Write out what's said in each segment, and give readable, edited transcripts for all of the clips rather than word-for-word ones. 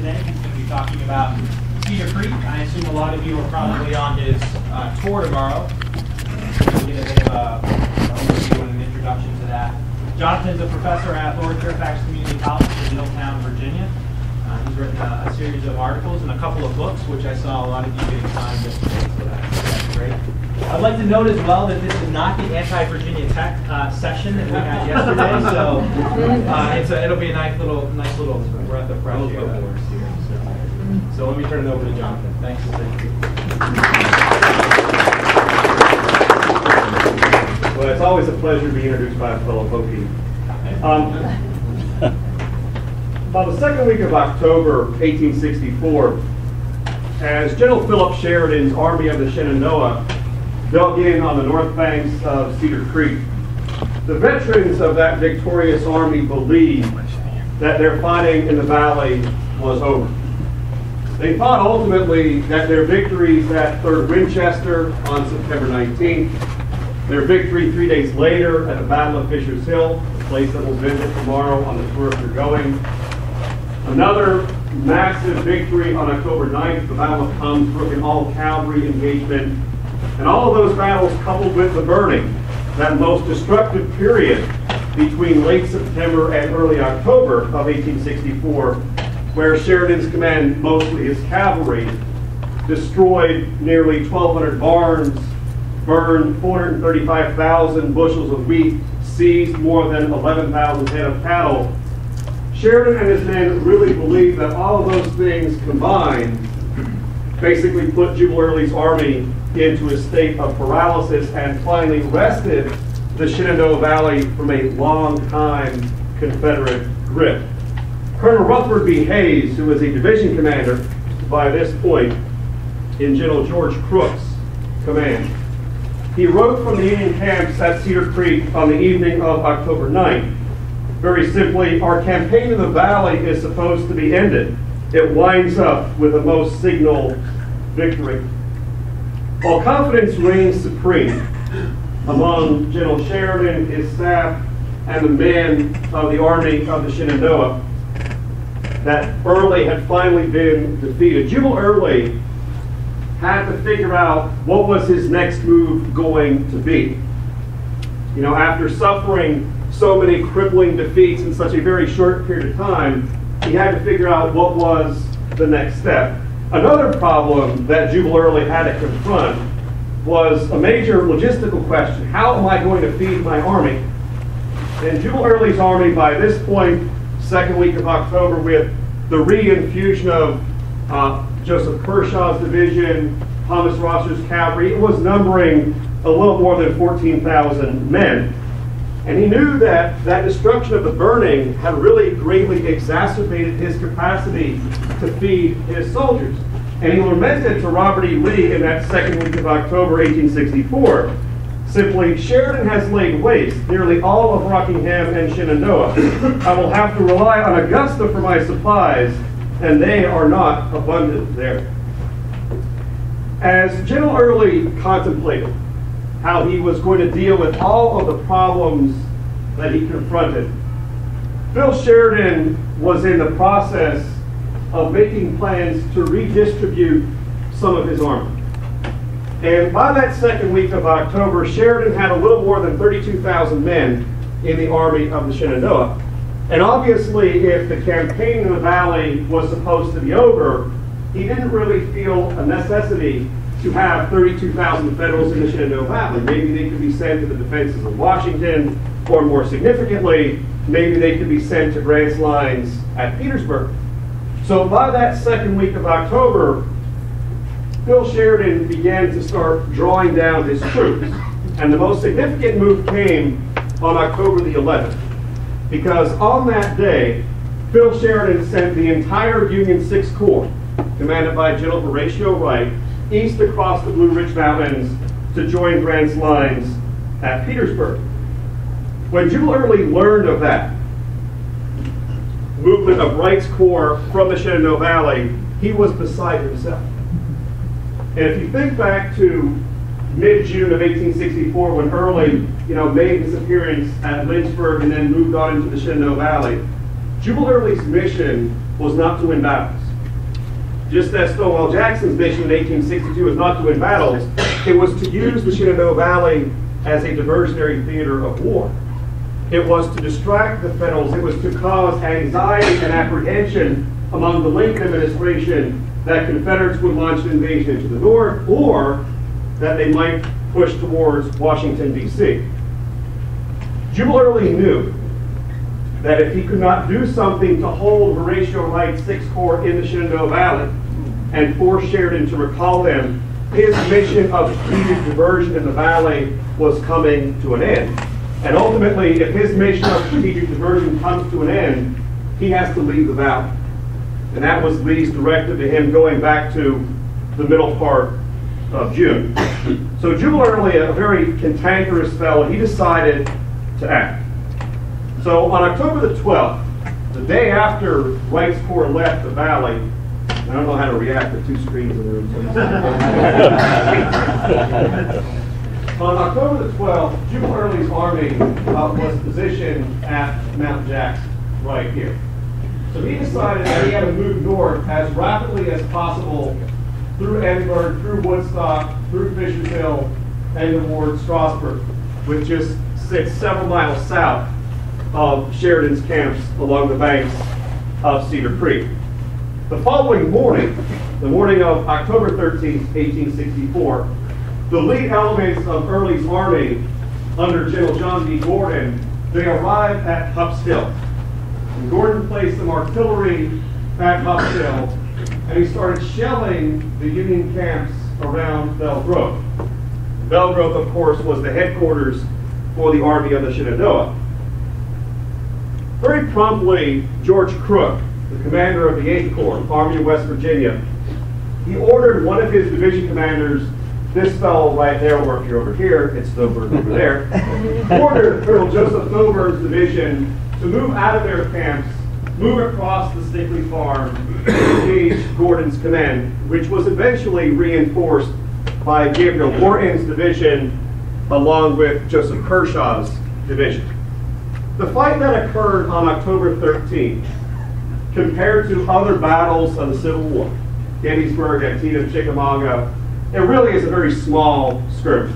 today. He's going to be talking about Cedar Creek. I assume a lot of you are probably on his tour tomorrow. We'll get a bit of an overview and an introduction to that. Jonathan's a professor at Fairfax Community College in Middletown, Virginia. He's written a series of articles and a couple of books, which I saw a lot of you getting signed yesterday, so that's great. I'd like to note as well that this is not the anti-Virginia Tech session that we had yesterday, so it'll be a nice little breath of fresh air for us here. So let me turn it over to Jonathan. Thanks. Well, it's always a pleasure to be introduced by a fellow Hokie. About the second week of October, 1864, as General Philip Sheridan's Army of the Shenandoah dug in on the north banks of Cedar Creek, the veterans of that victorious army believed that their fighting in the valley was over. They thought ultimately that their victories at 3rd Winchester on September 19th, their victory 3 days later at the Battle of Fisher's Hill, a place that we'll visit tomorrow on the tour if you're going, another massive victory on October 9th, the Battle of Tom's Brook, an all-cavalry engagement, and all of those battles coupled with the burning, that most destructive period between late September and early October of 1864, where Sheridan's command, mostly his cavalry, destroyed nearly 1,200 barns, burned 435,000 bushels of wheat, seized more than 11,000 head of cattle. Sheridan and his men really believed that all of those things combined basically put Jubal Early's army into a state of paralysis and finally wrested the Shenandoah Valley from a long-time Confederate grip. Colonel Rutherford B. Hayes, who was a division commander by this point in General George Crook's command, he wrote from the Union camps at Cedar Creek on the evening of October 9th. Very simply, our campaign in the valley is supposed to be ended. It winds up with a most signal victory. While confidence reigns supreme among General Sheridan, his staff, and the men of the Army of the Shenandoah, that Early had finally been defeated, Jubal Early had to figure out what was his next move going to be. You know, after suffering so many crippling defeats in such a very short period of time, he had to figure out what was the next step. Another problem that Jubal Early had to confront was a major logistical question. How am I going to feed my army? And Jubal Early's army, by this point, second week of October, with the reinfusion of Joseph Kershaw's division, Thomas Rosser's cavalry, it was numbering a little more than 14,000 men. And he knew that that destruction of the burning had really greatly exacerbated his capacity to feed his soldiers. And he lamented to Robert E. Lee in that second week of October, 1864, simply, Sheridan has laid waste nearly all of Rockingham and Shenandoah. I will have to rely on Augusta for my supplies, and they are not abundant there. As General Early contemplated how he was going to deal with all of the problems that he confronted, Phil Sheridan was in the process of making plans to redistribute some of his army. And by that second week of October, Sheridan had a little more than 32,000 men in the Army of the Shenandoah. And obviously, if the campaign in the valley was supposed to be over, he didn't really feel a necessity to have 32,000 Federals in the Shenandoah Valley. Maybe they could be sent to the defenses of Washington, or more significantly, maybe they could be sent to Grant's lines at Petersburg. So by that second week of October, Phil Sheridan began to start drawing down his troops. And the most significant move came on October the 11th. Because on that day, Phil Sheridan sent the entire Union 6th Corps, commanded by General Horatio Wright, east across the Blue Ridge Mountains to join Grant's lines at Petersburg. When Jubal Early learned of that movement of Wright's Corps from the Shenandoah Valley, he was beside himself. And if you think back to mid-June of 1864, when Early, made his appearance at Lynchburg and then moved on into the Shenandoah Valley, Jubal Early's mission was not to win battles. Just as Stonewall Jackson's mission in 1862 was not to win battles, it was to use the Shenandoah Valley as a diversionary theater of war. It was to distract the Federals. It was to cause anxiety and apprehension among the Lincoln administration that Confederates would launch an invasion into the north, or that they might push towards Washington, D.C. Jubal Early knew that if he could not do something to hold Horatio Wright's Sixth Corps in the Shenandoah Valley and force Sheridan to recall them, his mission of strategic diversion in the valley was coming to an end. And ultimately, if his mission of strategic diversion comes to an end, he has to leave the valley. And that was Lee's directive to him going back to the middle part of June. So Jubal Early, a very cantankerous fellow, he decided to act. So on October the 12th, the day after Wright's Corps left the valley, I don't know how to react to two screens in the room. On October the 12th, Jubal Early's army was positioned at Mount Jackson, right here. So he decided that he had to move north as rapidly as possible through Edinburgh, through Woodstock, through Fisher's Hill, and toward Strasburg, which just sits several miles south of Sheridan's camps along the banks of Cedar Creek. The following morning, the morning of October 13, 1864, the lead elements of Early's army under General John D. Gordon, they arrived at Hupp's Hill. And Gordon placed some artillery at Hupp's Hill, and he started shelling the Union camps around Belle Grove. Belle Grove, of course, was the headquarters for the Army of the Shenandoah. Very promptly, George Crook, the commander of the 8th Corps, Army of West Virginia, he ordered one of his division commanders, this fellow right there, or if you're over here, it's Thoburn over there, ordered Colonel Joseph Thoburn's division to move out of their camps, move across the Stickley Farm, and engage Gordon's command, which was eventually reinforced by Gabriel Wharton's division along with Joseph Kershaw's division. The fight that occurred on October 13th, compared to other battles of the Civil War, Gettysburg, Antietam, Chickamauga, it really is a very small skirmish.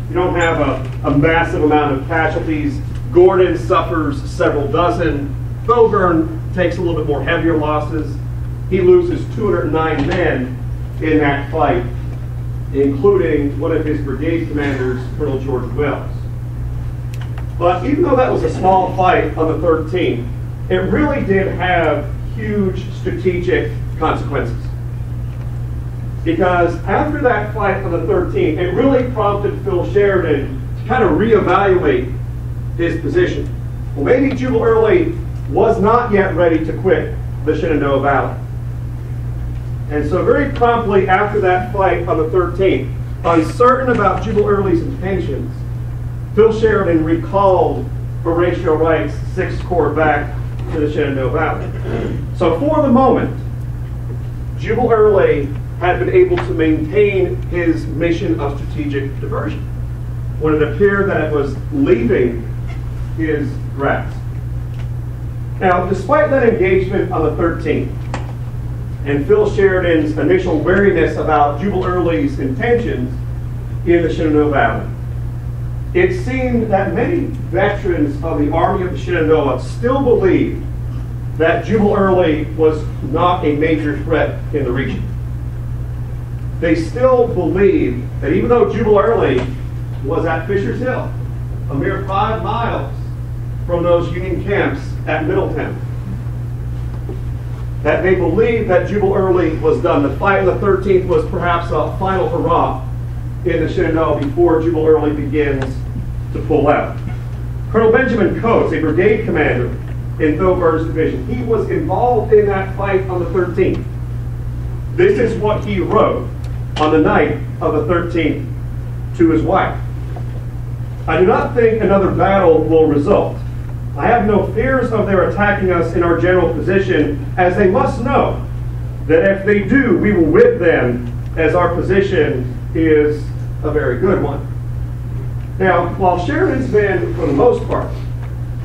You don't have a massive amount of casualties. Gordon suffers several dozen. Thoburn takes a little bit more heavier losses. He loses 209 men in that fight, including one of his brigade commanders, Colonel George Wells. But even though that was a small fight on the 13th, it really did have huge strategic consequences. Because after that fight on the 13th, it really prompted Phil Sheridan to kind of reevaluate his position. Well, maybe Jubal Early was not yet ready to quit the Shenandoah Valley. And so very promptly after that fight on the 13th, uncertain about Jubal Early's intentions, Phil Sheridan recalled Horatio Wright's 6th Corps back to the Shenandoah Valley. So for the moment, Jubal Early had been able to maintain his mission of strategic diversion when it appeared that it was leaving his grasp. Now, despite that engagement on the 13th, and Phil Sheridan's initial wariness about Jubal Early's intentions in the Shenandoah Valley, it seemed that many veterans of the Army of the Shenandoah still believed that Jubal Early was not a major threat in the region. They still believed that even though Jubal Early was at Fisher's Hill, a mere 5 miles from those Union camps at Middletown, that they believed that Jubal Early was done. The fight on the 13th was perhaps a final hurrah in the Shenandoah before Jubal Early begins to pull out. Colonel Benjamin Coates, a brigade commander in Thoburn's division, he was involved in that fight on the 13th. This is what he wrote on the night of the 13th to his wife. I do not think another battle will result. I have no fears of their attacking us in our general position, as they must know that if they do, we will whip them, as our position is a very good one. Now, while Sheridan's men, for the most part,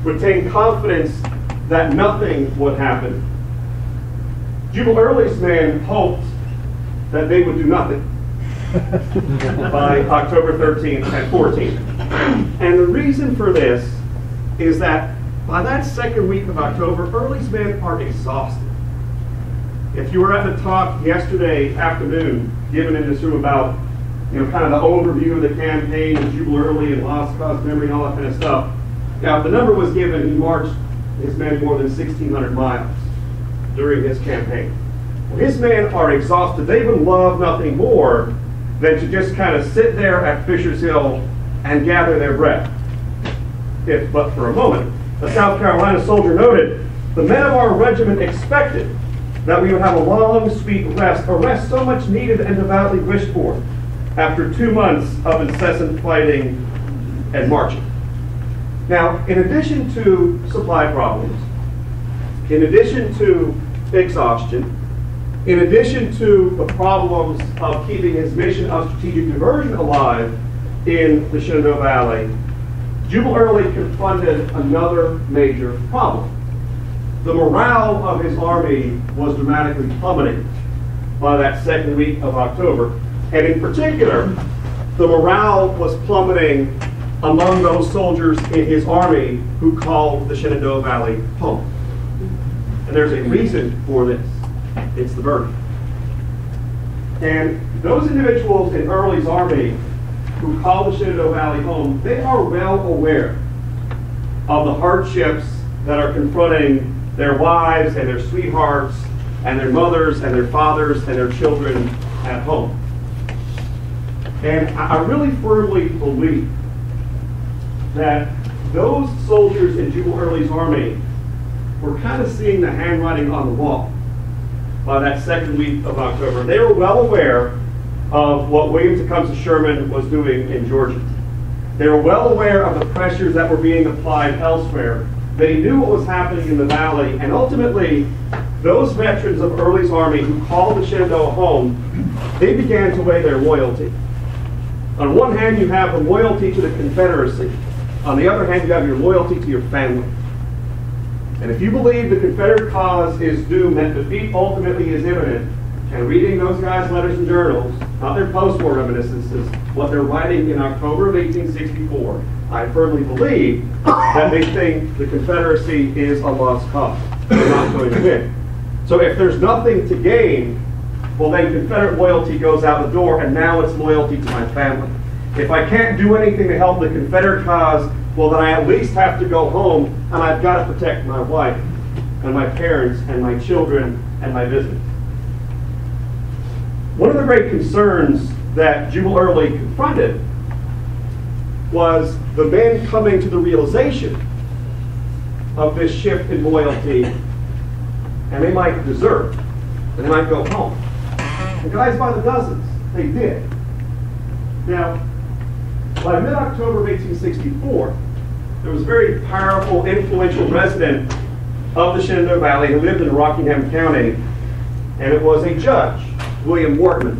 retained confidence that nothing would happen, Jubal Early's men hoped that they would do nothing by October 13th and 14th. And the reason for this is that by that second week of October, Early's men are exhausted. If you were at the talk yesterday afternoon, given in this room about, kind of the overview of the campaign and Jubal Early and lost cause memory and all that kind of stuff, now if the number was given, he marched his men more than 1,600 miles during his campaign. Well, his men are exhausted. They would love nothing more than to just kind of sit there at Fisher's Hill and gather their breath. If but for a moment, a South Carolina soldier noted, the men of our regiment expected that we would have a long, sweet rest, a rest so much needed and devoutly wished for, after 2 months of incessant fighting and marching. Now, in addition to supply problems, in addition to exhaustion, in addition to the problems of keeping his mission of strategic diversion alive in the Shenandoah Valley, Jubal Early confronted another major problem. The morale of his army was dramatically plummeting by that second week of October. And in particular, the morale was plummeting among those soldiers in his army who called the Shenandoah Valley home. And there's a reason for this. It's the burden. And those individuals in Early's army who call the Shenandoah Valley home, they are well aware of the hardships that are confronting their wives and their sweethearts and their mothers and their fathers and their children at home. And I really firmly believe that those soldiers in Jubal Early's army were kind of seeing the handwriting on the wall by that second week of October. They were well aware of what William Tecumseh Sherman was doing in Georgia. They were well aware of the pressures that were being applied elsewhere. They knew what was happening in the valley, and ultimately, those veterans of Early's army who called the Shenandoah home, they began to weigh their loyalty. On one hand, you have the loyalty to the Confederacy. On the other hand, you have your loyalty to your family. And if you believe the Confederate cause is doomed, that defeat ultimately is imminent, and reading those guys' letters and journals, not their post-war reminiscences, what they're writing in October of 1864, I firmly believe that they think the Confederacy is a lost cause. They're not going to win. So if there's nothing to gain, well then Confederate loyalty goes out the door, and now it's loyalty to my family. If I can't do anything to help the Confederate cause, well then I at least have to go home, and I've got to protect my wife, and my parents, and my children, and my business. One of the great concerns that Jubal Early confronted was the men coming to the realization of this shift in loyalty, and they might desert, and they might go home. And guys by the dozens, they did. Now, by mid-October of 1864, there was a very powerful, influential resident of the Shenandoah Valley who lived in Rockingham County, and it was a judge, William Wortman.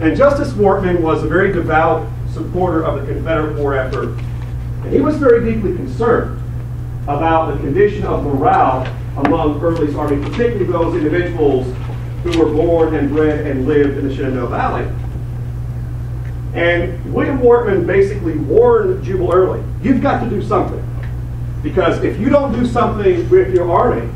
And Justice Wortman was a very devout supporter of the Confederate war effort, and he was very deeply concerned about the condition of morale among Early's army, particularly those individuals who were born and bred and lived in the Shenandoah Valley. And William Wortman basically warned Jubal Early, you've got to do something. Because if you don't do something with your army,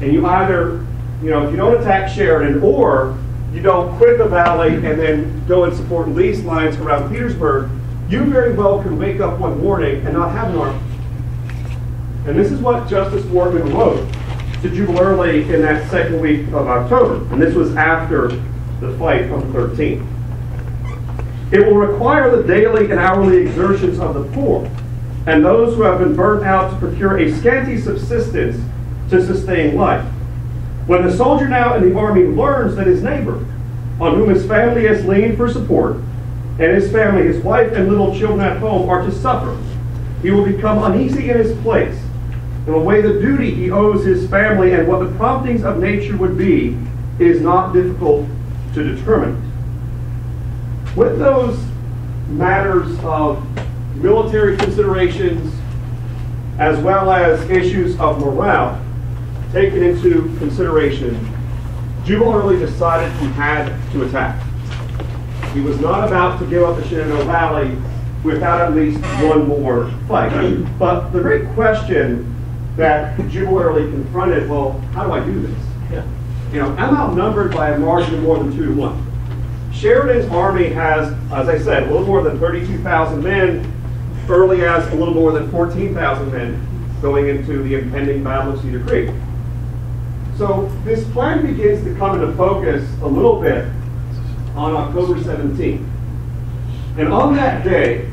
and you either, if you don't attack Sheridan, or you don't quit the valley and then go and support Lee's lines around Petersburg, you very well can wake up one morning and not have an army. And this is what Justice Wortman wrote to Jubal Early in that second week of October. And this was after the fight on the 13th. It will require the daily and hourly exertions of the poor and those who have been burnt out to procure a scanty subsistence to sustain life. When the soldier now in the army learns that his neighbor, on whom his family has leaned for support, and his family, his wife and little children at home, are to suffer, he will become uneasy in his place, and will weigh the duty he owes his family, and what the promptings of nature would be is not difficult to determine. With those matters of military considerations, as well as issues of morale, taken into consideration, Jubal Early decided he had to attack. He was not about to give up the Shenandoah Valley without at least one more fight. But the great question that Jubal Early confronted, well, how do I do this? I'm outnumbered by a margin of more than 2-1. Sheridan's army has, as I said, a little more than 32,000 men. Early has a little more than 14,000 men going into the impending Battle of Cedar Creek. So this plan begins to come into focus a little bit on October 17th. And on that day,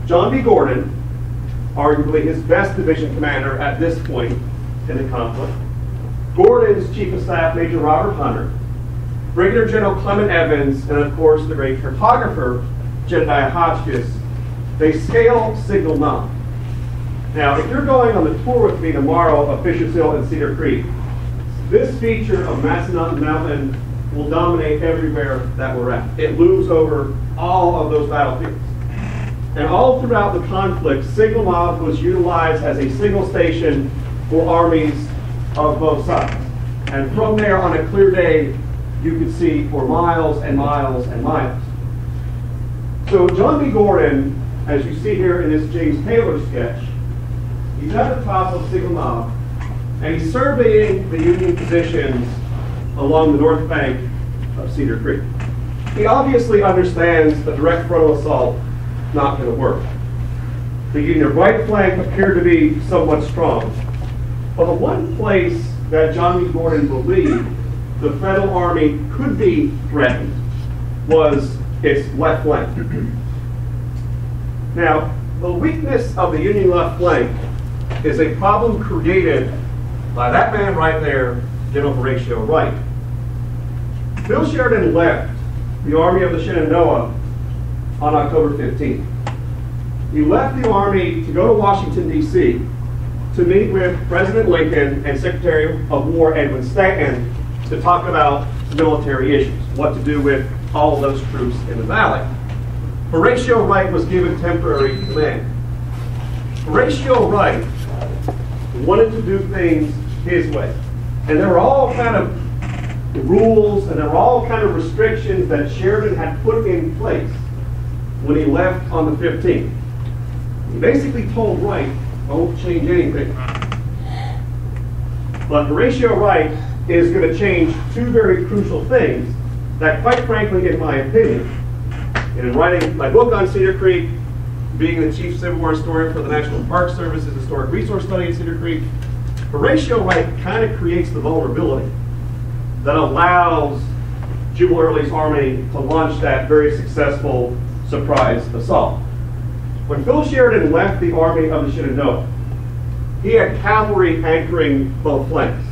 John B. Gordon, arguably his best division commander at this point in the conflict, Gordon's Chief of Staff, Major Robert Hunter, Brigadier General Clement Evans, and of course the great cartographer, Jedediah Hotchkiss, they scale Signal Mountain. Now, if you're going on the tour with me tomorrow of Fisher's Hill and Cedar Creek, this feature of Massanutten Mountain will dominate everywhere that we're at. It looms over all of those battlefields. And all throughout the conflict, Signal Mountain was utilized as a signal station for armies of both sides. And from there, on a clear day, you could see for miles and miles and miles. So John B. Gordon, as you see here in this James Taylor sketch, he's at the top of Signal Mountain, and he's surveying the Union positions along the north bank of Cedar Creek. He obviously understands the direct frontal assault not going to work. The Union right flank appeared to be somewhat strong. But the one place that John B. Gordon believed the Federal Army could be threatened was its left flank. Now, the weakness of the Union left flank is a problem created by that man right there, General Horatio Wright. Bill Sheridan left the Army of the Shenandoah on October 15th. He left the Army to go to Washington, D.C. to meet with President Lincoln and Secretary of War Edwin Stanton to talk about military issues, what to do with all of those troops in the valley. Horatio Wright was given temporary command. Horatio Wright wanted to do things his way. And there were all kind of rules and there were all kind of restrictions that Sheridan had put in place when he left on the 15th. He basically told Wright, don't change anything. But Horatio Wright is going to change two very crucial things that, quite frankly, in my opinion, and in writing my book on Cedar Creek, being the chief Civil War historian for the National Park Service's Historic Resource Study in Cedar Creek, Horatio Wright kind of creates the vulnerability that allows Jubal Early's army to launch that very successful surprise assault. When Phil Sheridan left the Army of the Shenandoah, he had cavalry anchoring both flanks.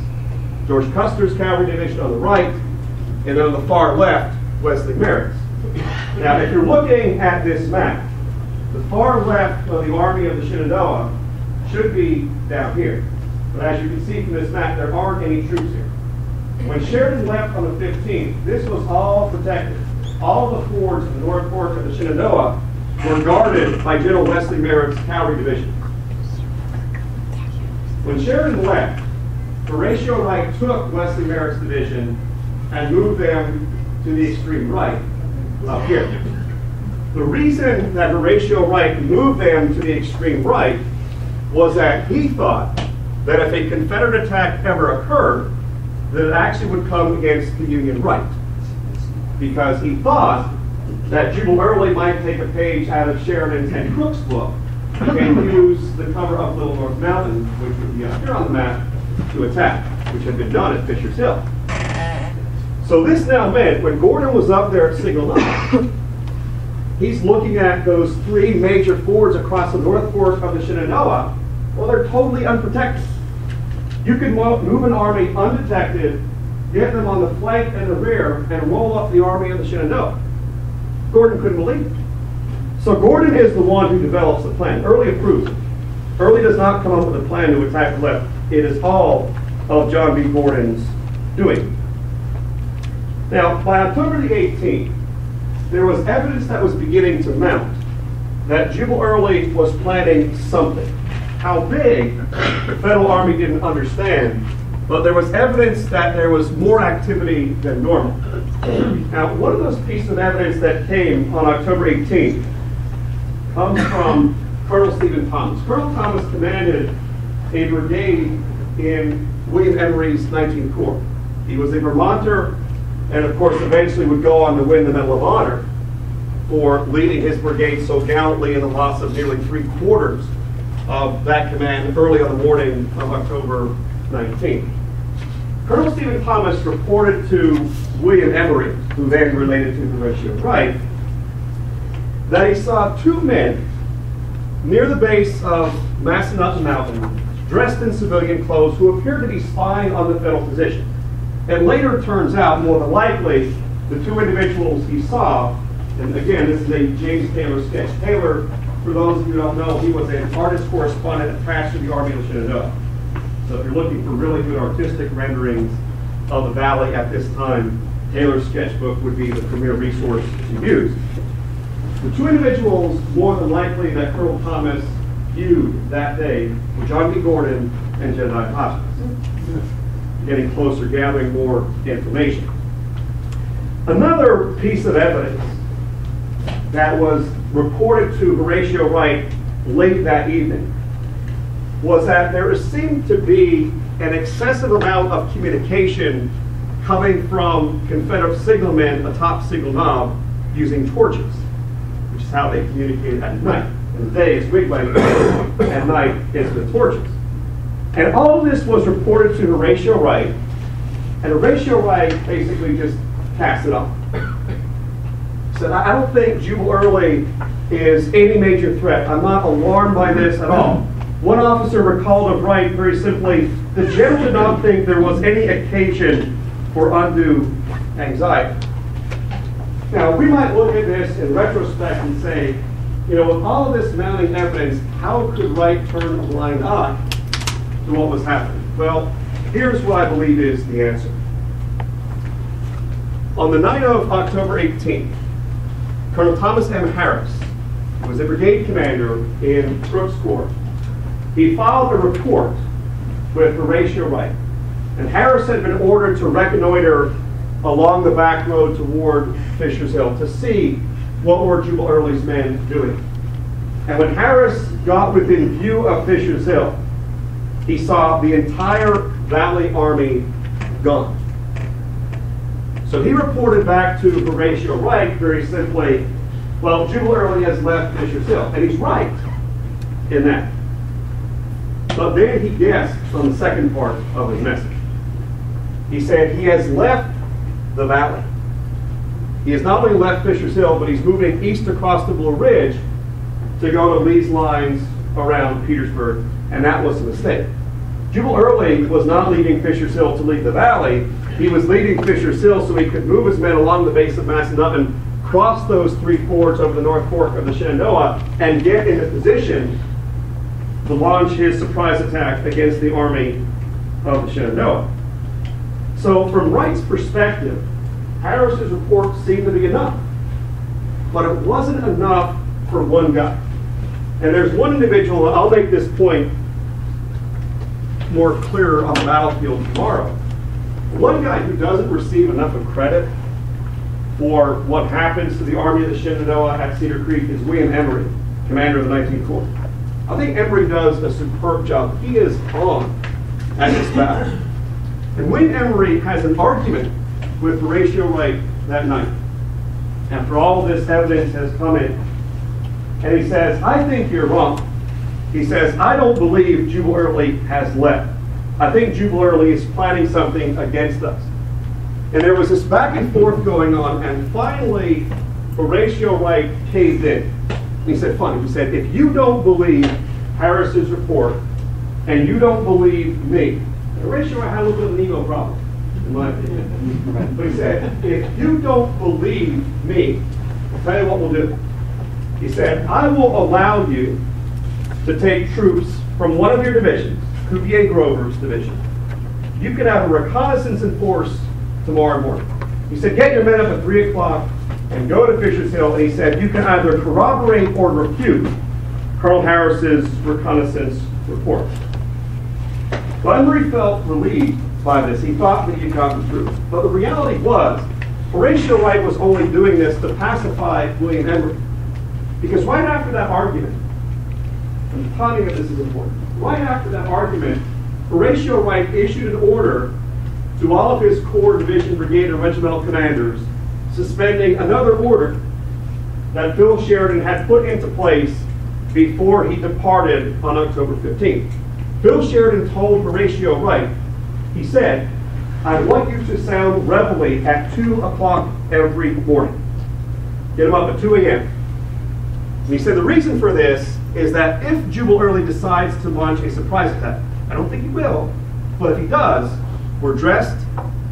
George Custer's cavalry division on the right, and then on the far left, Wesley Merritt's. Now, if you're looking at this map, the far left of the Army of the Shenandoah should be down here. But as you can see from this map, there aren't any troops here. When Sheridan left on the 15th, this was all protected. All the fords of the North Fork of the Shenandoah were guarded by General Wesley Merritt's cavalry division. When Sheridan left, Horatio Wright took Wesley Merritt's division and moved them to the extreme right, up here. The reason that Horatio Wright moved them to the extreme right was that he thought that if a Confederate attack ever occurred, that it actually would come against the Union right. Because he thought that Jubal Early might take a page out of Sheridan's and Crook's book and use the cover of Little North Mountain, which would be up here on the map, to attack, which had been done at Fisher's Hill. So this now meant when Gordon was up there at Signal Mountain, he's looking at those three major fords across the North Fork of the Shenandoah. Well, they're totally unprotected. You could move an army undetected, get them on the flank and the rear, and roll up the Army of the Shenandoah. Gordon couldn't believe it. So Gordon is the one who develops the plan. Early approves it. Early does not come up with a plan to attack the left. It is all of John B. Gordon's doing. Now, by October the 18th, there was evidence that was beginning to mount that Jubal Early was planning something. How big, the Federal Army didn't understand, but there was evidence that there was more activity than normal. Now, one of those pieces of evidence that came on October 18th comes from Colonel Stephen Thomas. Colonel Thomas commanded a brigade in William Emery's 19th Corps. He was a Vermonter, and of course eventually would go on to win the Medal of Honor for leading his brigade so gallantly in the loss of nearly 3/4 of that command early on the morning of October 19th. Colonel Stephen Thomas reported to William Emery, who then related to Horatio Wright, that he saw two men near the base of Massanutten Mountain, dressed in civilian clothes, who appeared to be spying on the federal position. And later turns out, more than likely, the two individuals he saw, and again, this is a James Taylor sketch. Taylor, for those of you who don't know, he was an artist correspondent attached to the Army of the Shenandoah. So if you're looking for really good artistic renderings of the valley at this time, Taylor's sketchbook would be the premier resource to use. The two individuals, more than likely, that Colonel Thomas viewed that day were John B. Gordon and Jedediah Hopkins. Getting closer, gathering more information. Another piece of evidence that was reported to Horatio Wright late that evening was that there seemed to be an excessive amount of communication coming from Confederate signalmen atop Signal Knob using torches, which is how they communicated at night. In the day it's wigwam, at night it's with torches. And all of this was reported to Horatio Wright, and Horatio Wright basically just cast it off. Said, I don't think Jubal Early is any major threat. I'm not alarmed by this at all. One officer recalled of Wright very simply, the general did not think there was any occasion for undue anxiety. Now, we might look at this in retrospect and say, you know, with all of this mounting evidence, how could Wright turn a blind eye to what was happening? Well, here's what I believe is the answer. On the night of October 18th, Colonel Thomas M. Harris was a brigade commander in Brooks Corps. He filed a report with Horatio Wright, and Harris had been ordered to reconnoiter along the back road toward Fisher's Hill to see what were Jubal Early's men doing. And when Harris got within view of Fisher's Hill, he saw the entire Valley Army gone. So he reported back to Horatio Wright very simply, well, Jubal Early has left Fisher's Hill. And he's right in that. But then he guessed on the second part of his message. He said he has left the valley. He has not only left Fisher's Hill, but he's moving east across the Blue Ridge to go to Lee's lines around Petersburg, and that was a mistake. Jubal Early was not leaving Fisher's Hill to leave the valley. He was leaving Fisher's Hill so he could move his men along the base of Massanutten, cross those three fords over the North Fork of the Shenandoah, and get into position to launch his surprise attack against the army of the Shenandoah. So from Wright's perspective, Harris's report seemed to be enough. But it wasn't enough for one guy. And there's one individual, and I'll make this point more clear on the battlefield tomorrow. One guy who doesn't receive enough of credit for what happens to the Army of the Shenandoah at Cedar Creek is William Emery, commander of the 19th Corps. I think Emery does a superb job. He is on at this battle. And William Emery has an argument with Horatio Wright that night, after all this evidence has come in. And he says, I think you're wrong. He says, I don't believe Jubal Early has left. I think Jubal Early is planning something against us. And there was this back and forth going on, and finally Horatio Wright caved in. He said, fine. He said, if you don't believe Harris's report, and you don't believe me, and Horatio Wright had a little bit of an ego problem, in my opinion. But he said, if you don't believe me, I'll tell you what we'll do. He said, I will allow you to take troops from one of your divisions, Cuvier Grover's division. You can have a reconnaissance in force tomorrow morning. He said, get your men up at 3 o'clock and go to Fisher's Hill. And he said, you can either corroborate or refute Colonel Harris's reconnaissance report. Well, Emery felt relieved by this. He thought that he had gotten through. But the reality was, Horatio Wright was only doing this to pacify William Emery. Because right after that argument, and the timing of this is important, right after that argument, Horatio Wright issued an order to all of his corps, division, brigade, and regimental commanders, suspending another order that Phil Sheridan had put into place before he departed on October 15th. Phil Sheridan told Horatio Wright, he said, "I want you to sound reveille at 2 o'clock every morning." Get him up at 2 a.m. And he said the reason for this is that if Jubal Early decides to launch a surprise attack, I don't think he will, but if he does, we're dressed,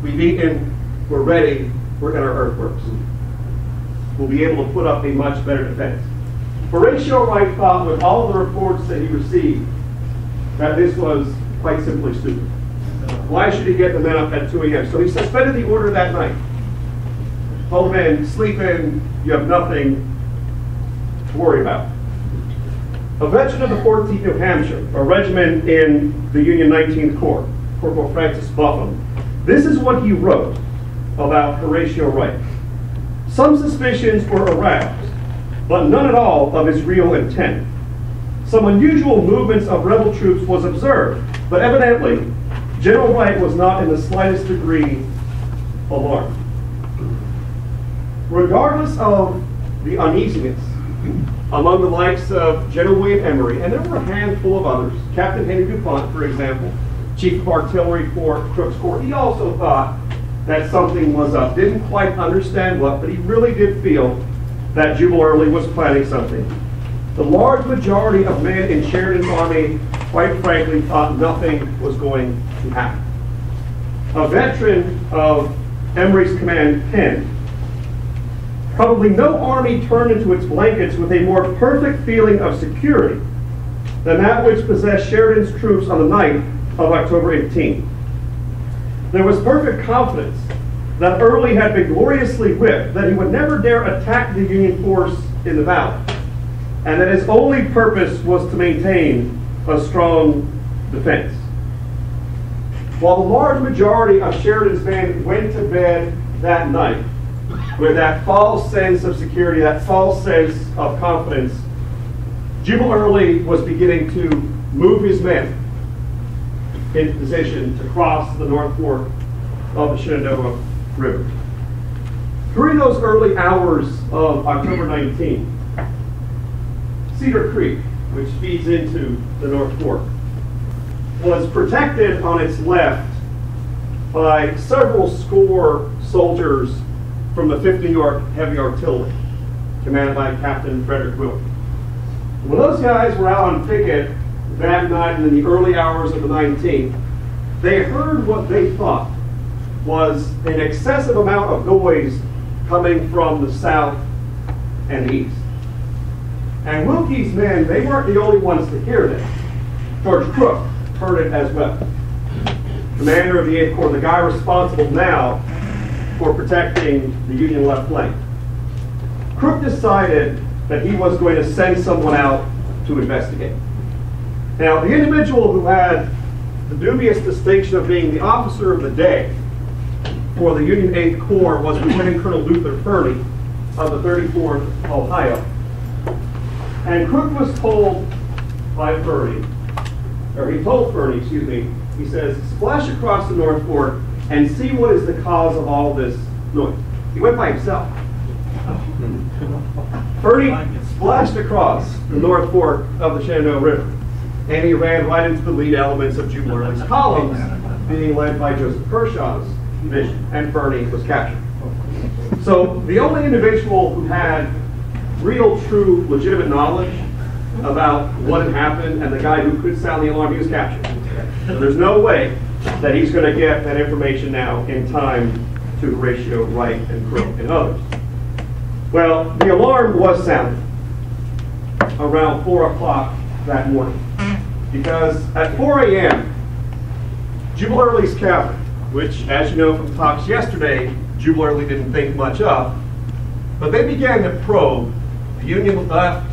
we've eaten, we're ready, we're in our earthworks. We'll be able to put up a much better defense. Horatio Wright thought, with all of the reports that he received, that this was quite simply stupid. Why should he get the men up at 2 a.m.? So he suspended the order that night. Told the men, sleep in, you have nothing to worry about. A veteran of the 14th New Hampshire, a regiment in the Union 19th Corps, Corporal Francis Buffum, this is what he wrote about Horatio Wright. Some suspicions were aroused, but none at all of his real intent. Some unusual movements of rebel troops was observed, but evidently General Wright was not in the slightest degree alarmed. Regardless of the uneasiness among the likes of General William Emery, and there were a handful of others, Captain Henry DuPont, for example, Chief of Artillery for Crook's Corps, he also thought that something was up. Didn't quite understand what, but he really did feel that Jubal Early was planning something. The large majority of men in Sheridan's army, quite frankly, thought nothing was going to happen. A veteran of Emery's command penned, "Probably no army turned into its blankets with a more perfect feeling of security than that which possessed Sheridan's troops on the night of October 18th. There was perfect confidence that Early had been gloriously whipped, that he would never dare attack the Union force in the valley, and that his only purpose was to maintain a strong defense." While the large majority of Sheridan's men went to bed that night with that false sense of security, that false sense of confidence, Jubal Early was beginning to move his men into position to cross the North Fork of the Shenandoah River. During those early hours of October 19th, Cedar Creek, which feeds into the North Fork, was protected on its left by several score soldiers from the 5th New York Heavy Artillery, commanded by Captain Frederick Wilk. When those guys were out on picket that night in the early hours of the 19th, they heard what they thought was an excessive amount of noise coming from the south and east. And Wilkie's men, they weren't the only ones to hear this. George Crook heard it as well. Commander of the 8th Corps, the guy responsible now for protecting the Union left flank. Crook decided that he was going to send someone out to investigate. Now, the individual who had the dubious distinction of being the officer of the day for the Union 8th Corps was Lieutenant Colonel Luther Fernie of the 34th Ohio. And Crook was told by Fernie, or he told Fernie, excuse me, he says, "Splash across the North Fork and see what is the cause of all this noise." He went by himself. Fernie splashed across the North Fork of the Shenandoah River, and he ran right into the lead elements of Jubal Early's columns, being led by Joseph Kershaw's division, and Fernie was captured. So the only individual who had real, true, legitimate knowledge about what had happened and the guy who could sound the alarm, he was captured. So there's no way that he's going to get that information now in time to Horatio Wright and Crook and others. Well, the alarm was sounded around 4 o'clock that morning, because at 4 a.m., Jubal Early's cavalry, which, as you know from talks yesterday, Jubal Early didn't think much of, but they began to probe the Union left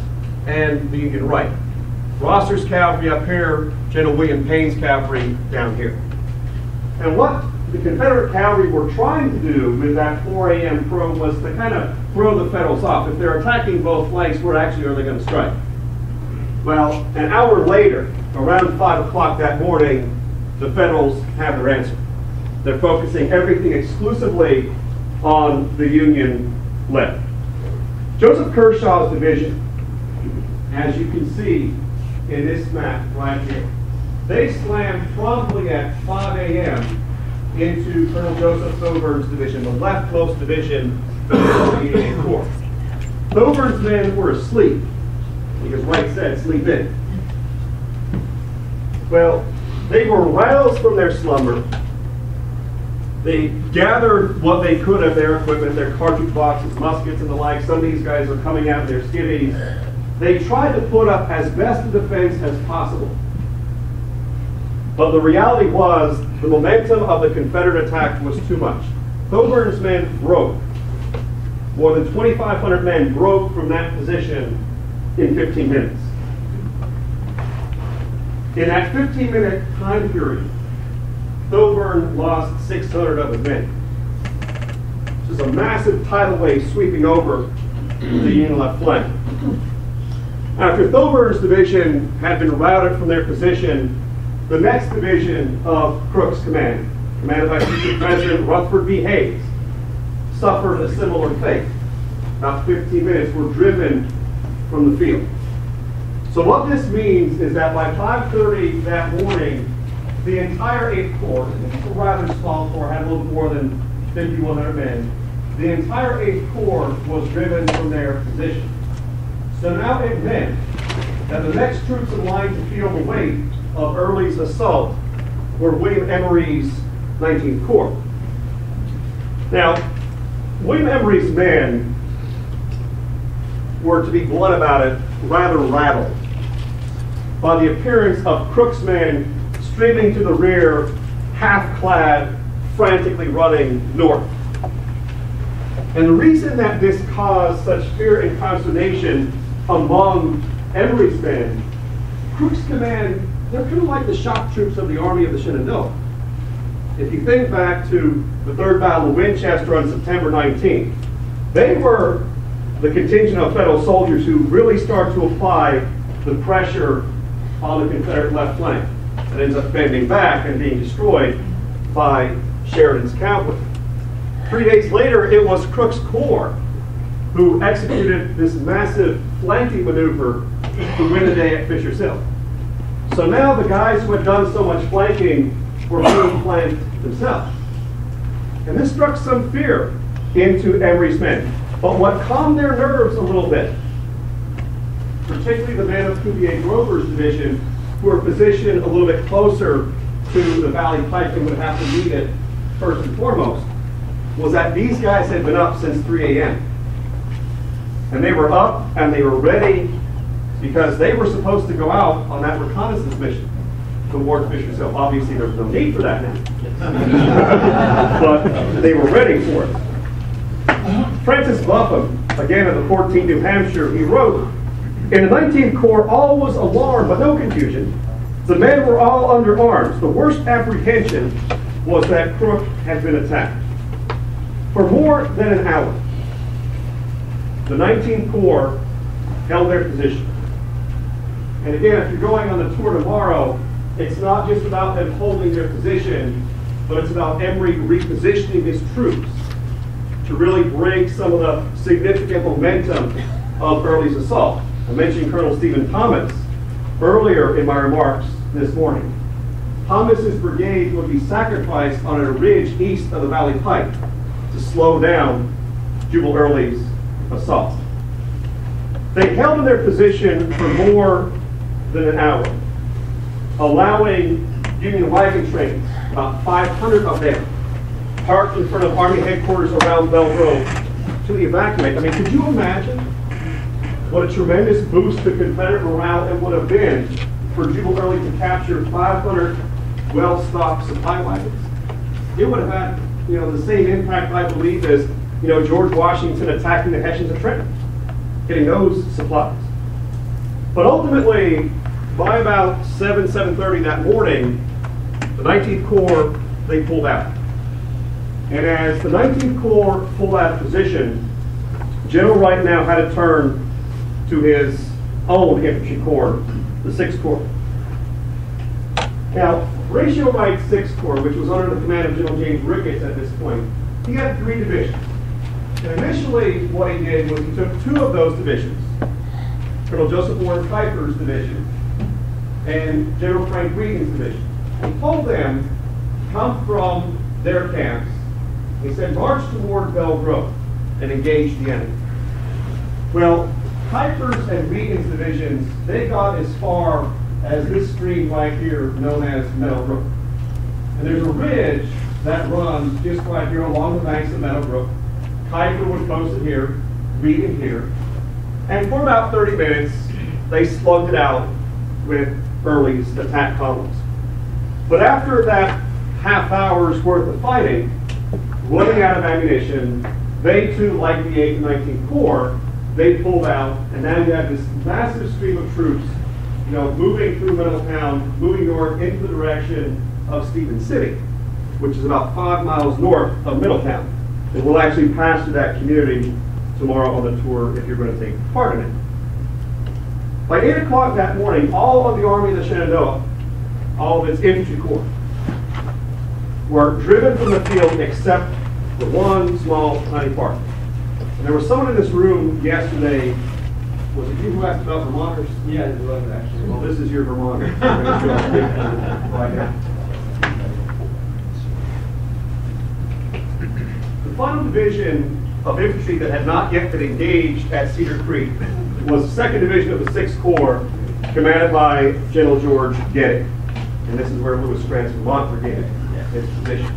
and the Union right. Rosser's cavalry up here, General William Payne's cavalry down here. And what the Confederate cavalry were trying to do with that 4 a.m. probe was to kind of throw the Federals off. If they're attacking both flanks, where actually are they going to strike? Well, an hour later, around 5 o'clock that morning, the Federals have their answer. They're focusing everything exclusively on the Union left. Joseph Kershaw's division, as you can see in this map right here, they slammed promptly at 5 a.m. into Colonel Joseph Thoburn's division, the leftmost division of the Union Corps. Thoburn's men were asleep, because White said, sleep in. Well, they were roused from their slumber. They gathered what they could of their equipment, their cartridge boxes, muskets, and the like. Some of these guys are coming out in their skivvies. They tried to put up as best a defense as possible. But the reality was, the momentum of the Confederate attack was too much. Thoburn's men broke. More than 2,500 men broke from that position in 15 minutes. In that 15-minute time period, Thoburn lost 600 of his men. This is a massive tidal wave sweeping over the Union left flank. After Thoburn's division had been routed from their position, the next division of Crook's command, commanded by future President Rutherford B. Hayes, suffered a similar fate. About 15 minutes were driven from the field. So what this means is that by 5:30 that morning, the entire 8th Corps, this is a rather small corps, had a little more than 5,100 men, the entire 8th Corps was driven from their position. So now it meant that the next troops in line to feel the weight of Early's assault were William Emery's 19th Corps. Now, William Emery's men were, to be blunt about it, rather rattled by the appearance of Crook's men streaming to the rear, half-clad, frantically running north. And the reason that this caused such fear and consternation among Emery's men, Crook's command, they're kind of like the shock troops of the Army of the Shenandoah. If you think back to the Third Battle of Winchester on September 19th, they were the contingent of Federal soldiers who really started to apply the pressure on the Confederate left flank. It ends up bending back and being destroyed by Sheridan's cavalry. 3 days later, it was Crook's Corps who executed this massive flanking maneuver to win the day at Fisher's Hill. So now the guys who had done so much flanking were being flanked themselves. And this struck some fear into Emery's men. But what calmed their nerves a little bit, particularly the men of Cuvier Grover's division, who were positioned a little bit closer to the Valley Pike and would have to lead it first and foremost, was that these guys had been up since 3 a.m. And they were up and they were ready because they were supposed to go out on that reconnaissance mission toward Fisher's Hill. Obviously, there was no need for that now. But they were ready for it. Francis Buffum, again of the 14th New Hampshire, he wrote, "In the 19th Corps, all was alarm, but no confusion. The men were all under arms. The worst apprehension was that Crook had been attacked. For more than an hour, the 19th Corps held their position." And again, if you're going on the tour tomorrow, it's not just about them holding their position, but it's about Emory repositioning his troops to really break some of the significant momentum of Early's assault. I mentioned Colonel Stephen Thomas earlier in my remarks this morning. Thomas's brigade would be sacrificed on a ridge east of the Valley Pike to slow down Jubal Early's assault. They held in their position for more than an hour, allowing Union wagon trains, about 500 of them, parked in front of Army headquarters around Bell Grove, to evacuate. I mean, could you imagine what a tremendous boost to Confederate morale it would have been for Jubal Early to capture 500 well-stocked supply wagons? It would have had, the same impact, I believe, as, George Washington attacking the Hessians of Trenton, getting those supplies. But ultimately, by about 7:30 that morning, the 19th Corps they pulled out. And as the 19th Corps pulled out of position, General Wright now had to turn to his own infantry corps, the 6th Corps. Now, Horatio Wright's 6th Corps, which was under the command of General James Ricketts at this point, he had 3 divisions. And initially, what he did was he took 2 of those divisions, Colonel Joseph Warren Keifer's division and General Frank Regan's division. He told them to come from their camps. He said, march toward Belle Grove and engage the enemy. Well, Keifer's and Regan's divisions, they got as far as this stream right here known as Meadow Brook. And there's a ridge that runs just right here along the banks of Meadow Brook. Keifer was posted here, Regan here. And for about 30 minutes, they slugged it out with Early's attack columns. But after that half hour's worth of fighting, running out of ammunition, they too, like the 8th and 19th Corps, they pulled out, and now you have this massive stream of troops, moving through Middletown, moving north into the direction of Stevens City, which is about 5 miles north of Middletown. And we'll actually pass through that community tomorrow on the tour if you're going to take part in it. By 8 o'clock that morning, all of the Army of the Shenandoah, all of its infantry corps, were driven from the field except for one small, tiny part. And there was someone in this room yesterday, was it you who asked about Vermonters? Yeah, it was actually. Well, this is your Vermonter. Right now. The final division of infantry that had not yet been engaged at Cedar Creek was the 2nd Division of the 6th Corps, commanded by General George Getty. And this is where Lewis Grant's Vermont Brigade is positioned.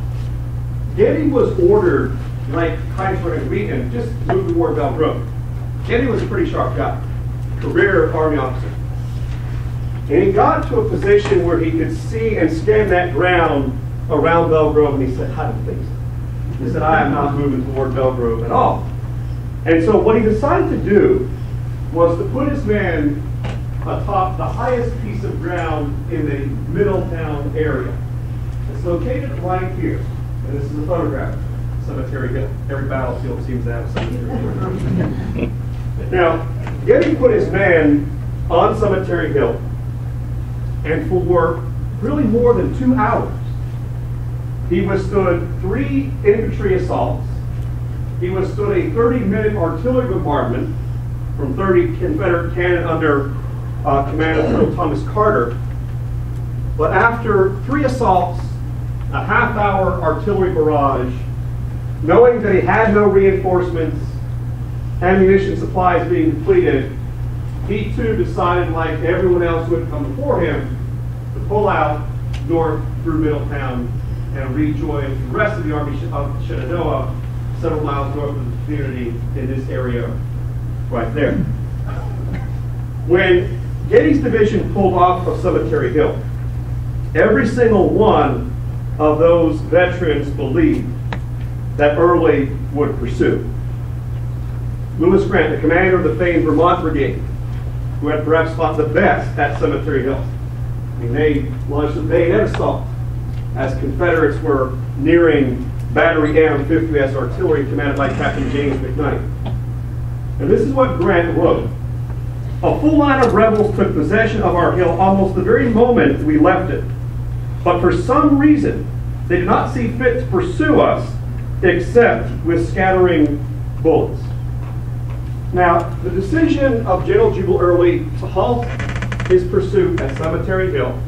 Getty was ordered, like Keifer and Regan, just move toward Belle Grove. Getty was a pretty sharp guy, career Army officer. And he got to a position where he could see and scan that ground around Belle Grove, and he said, I don't think so. He said, I am not moving toward Belle Grove at all. And so what he decided to do was to put his men atop the highest piece of ground in the Middletown area. It's located right here, and this is a photograph of Cemetery Hill. Every battlefield seems to have a cemetery hill. Now, Getty put his men on Cemetery Hill, and for really more than 2 hours, he withstood 3 infantry assaults. He withstood a 30-minute artillery bombardment from 30 Confederate cannon under command of Colonel Thomas Carter. But after 3 assaults, a half-hour artillery barrage, knowing that he had no reinforcements, ammunition supplies being depleted, he too decided, like everyone else who had come before him, to pull out north through Middletown and rejoin the rest of the Army of Shenandoah several miles north of the community in this area right there. When Getty's division pulled off of Cemetery Hill, every single one of those veterans believed that Early would pursue. Lewis Grant, the commander of the famed Vermont Brigade, who had perhaps fought the best at Cemetery Hill. I mean, they launched a bayonet assault as Confederates were nearing Battery M 50th Artillery, commanded by Captain James McKnight. And this is what Grant wrote. A full line of rebels took possession of our hill almost the very moment we left it. But for some reason, they did not see fit to pursue us except with scattering bullets. Now, the decision of General Jubal Early to halt his pursuit at Cemetery Hill,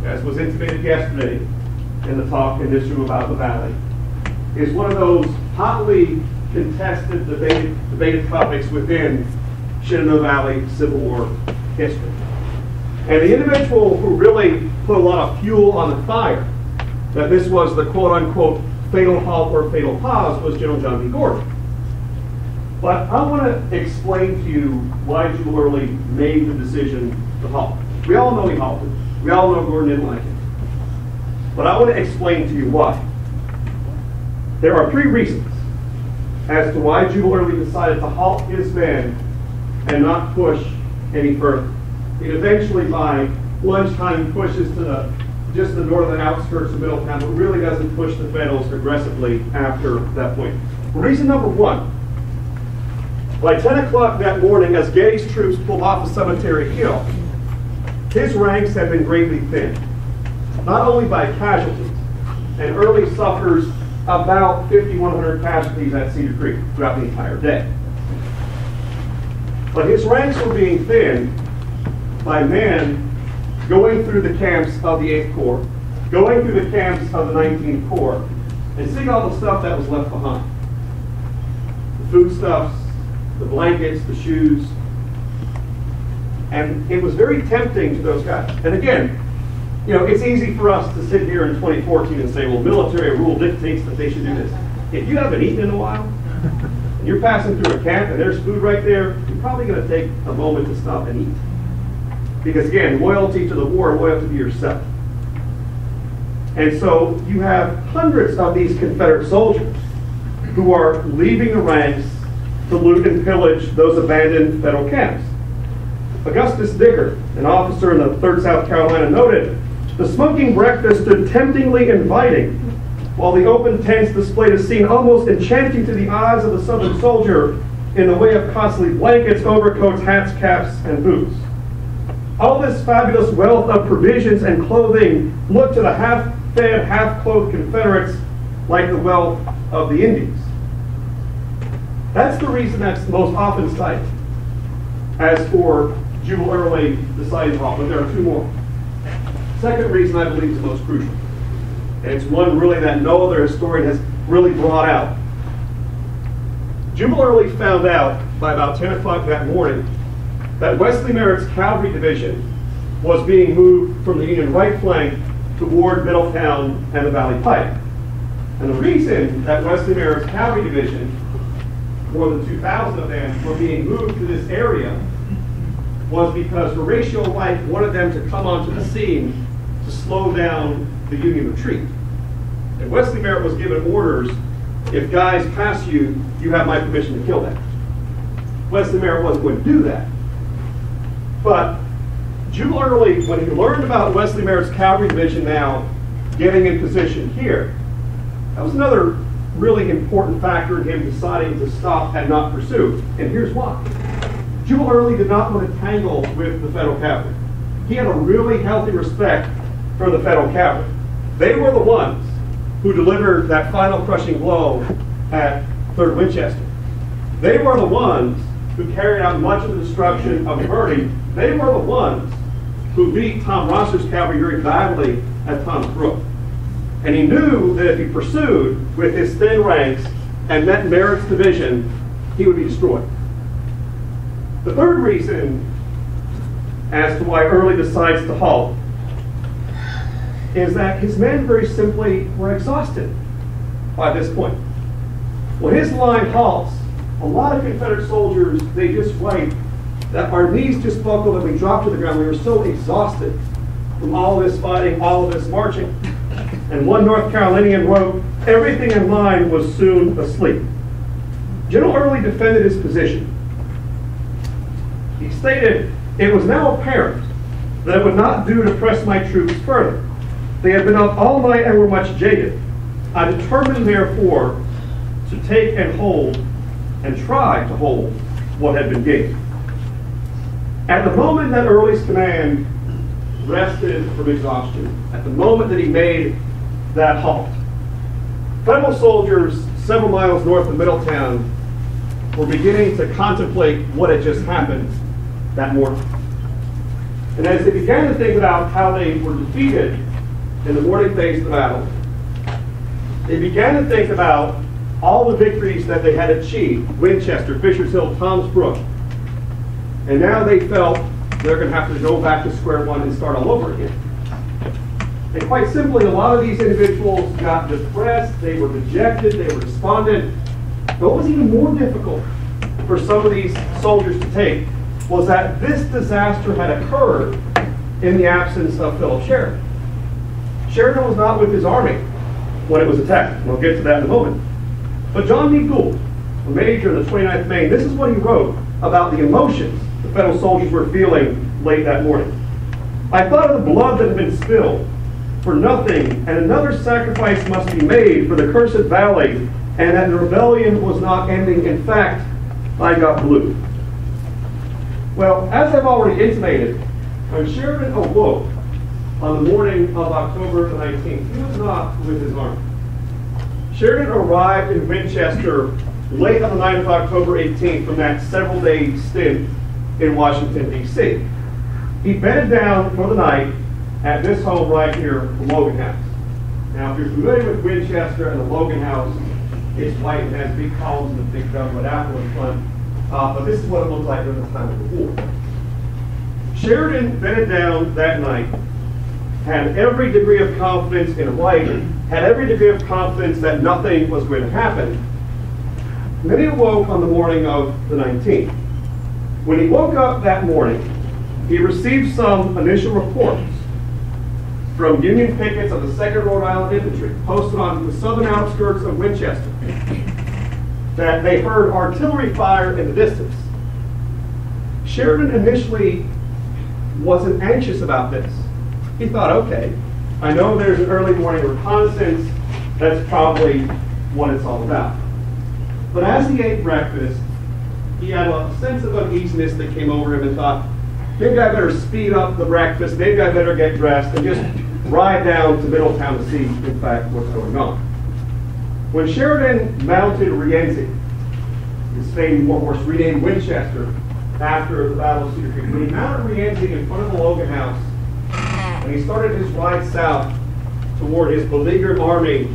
as was intimated yesterday in the talk in this room about the valley, is one of those hotly contested, debated topics within Shenandoah Valley Civil War history. And the individual who really put a lot of fuel on the fire that this was the quote-unquote fatal halt or fatal pause was General John B. Gordon. But I want to explain to you why Jubal Early made the decision to halt. We all know he halted. We all know Gordon didn't like it. But I want to explain to you why. There are 3 reasons as to why Jubal Early decided to halt his men and not push any further. He eventually, by lunchtime, pushes to the just the northern outskirts of Middletown, but really doesn't push the Federals aggressively after that point. Reason number one, by 10 o'clock that morning, as Getty's troops pulled off of Cemetery Hill, his ranks had been greatly thinned, not only by casualties, and Early suffers about 5,100 casualties at Cedar Creek throughout the entire day. But his ranks were being thinned by men going through the camps of the 8th Corps, going through the camps of the 19th Corps, and seeing all the stuff that was left behind. The foodstuffs, the blankets, the shoes. And it was very tempting to those guys. And again, you know, it's easy for us to sit here in 2014 and say, well, military rule dictates that they should do this. If you haven't eaten in a while, and you're passing through a camp and there's food right there, you're probably going to take a moment to stop and eat. Because again, loyalty to the war, loyalty to yourself. And so you have hundreds of these Confederate soldiers who are leaving the ranks to loot and pillage those abandoned Federal camps. Augustus Digger, an officer in the 3rd South Carolina, noted, "The smoking breakfast stood temptingly inviting, while the open tents displayed a scene almost enchanting to the eyes of the Southern soldier in the way of costly blankets, overcoats, hats, caps, and boots. All this fabulous wealth of provisions and clothing looked to the half-fed, half-clothed Confederates like the wealth of the Indies." That's the reason that's most often cited as for Jubal Early deciding halt, but there are two more. Second reason I believe is the most crucial, and it's one really that no other historian has really brought out. Jubal Early found out by about 10 o'clock that morning that Wesley Merritt's cavalry division was being moved from the Union right flank toward Middletown and the Valley Pike. And the reason that Wesley Merritt's cavalry division, more than 2,000 of them, were being moved to this area was because Horatio White wanted them to come onto the scene to slow down the Union retreat. And Wesley Merritt was given orders, if guys pass you, you have my permission to kill them. Wesley Merritt wasn't going to do that. But Jubal Early, when he learned about Wesley Merritt's cavalry division now getting in position here, that was another really important factor in him deciding to stop and not pursue. And here's why. Jubal Early did not want to tangle with the Federal cavalry. He had a really healthy respect for the Federal cavalry. They were the ones who delivered that final crushing blow at 3rd Winchester. They were the ones who carried out much of the destruction of Birney. They were the ones who beat Tom Rosser's cavalry very badly at Tom's Brook. And he knew that if he pursued with his thin ranks and met Merritt's division, he would be destroyed. The third reason as to why Early decides to halt is that his men very simply were exhausted by this point. When his line halts, a lot of Confederate soldiers, they just write that our knees just buckled and we dropped to the ground. We were so exhausted from all of this fighting, all of this marching. And one North Carolinian wrote, "Everything in line was soon asleep." General Early defended his position. He stated, "It was now apparent that it would not do to press my troops further. They had been up all night and were much jaded. I determined, therefore, to take and hold and try to hold what had been gained." At the moment that Early's command rested from exhaustion, at the moment that he made that halt, Federal soldiers several miles north of Middletown were beginning to contemplate what had just happened that morning. And as they began to think about how they were defeated in the morning phase of the battle, they began to think about all the victories that they had achieved: Winchester, Fisher's Hill, Tom's Brook. And now they felt they're going to have to go back to square one and start all over again. And quite simply, a lot of these individuals got depressed, they were dejected, they were despondent. But what was even more difficult for some of these soldiers to take was that this disaster had occurred in the absence of Philip Sheridan. Sheridan was not with his army when it was attacked, and we'll get to that in a moment. But John B. Gould, a major in the 29th Maine, this is what he wrote about the emotions the Federal soldiers were feeling late that morning. "I thought of the blood that had been spilled, for nothing, and another sacrifice must be made for the cursed valley, and that the rebellion was not ending. In fact, I got blue. Well, as I've already intimated, when Sheridan awoke on the morning of October the 19th, he was not with his army. Sheridan arrived in Winchester late on the night of October 18th from that several-day stint in Washington, D.C. He bedded down for the night at this home right here, the Logan House. Now, if you're familiar with Winchester and the Logan House, it's white and has big columns and a big dogwood apple in front. But this is what it looked like during the time of the war. Sheridan bedded down that night, had every degree of confidence in Wright, had every degree of confidence that nothing was going to happen. And then he awoke on the morning of the 19th. When he woke up that morning, he received some initial reports from Union pickets of the 2nd Rhode Island Infantry posted on the southern outskirts of Winchester that they heard artillery fire in the distance. Sheridan initially wasn't anxious about this. He thought, okay, I know there's an early morning reconnaissance. That's probably what it's all about. But as he ate breakfast, he had a sense of uneasiness that came over him and thought, maybe I better speed up the breakfast, maybe I better get dressed and just ride down to Middletown to see, in fact, what's going on. When Sheridan mounted Rienzi, his famed horse renamed Winchester, after the Battle of Cedar Creek, when he mounted Rienzi in front of the Logan House, and he started his ride south toward his beleaguered army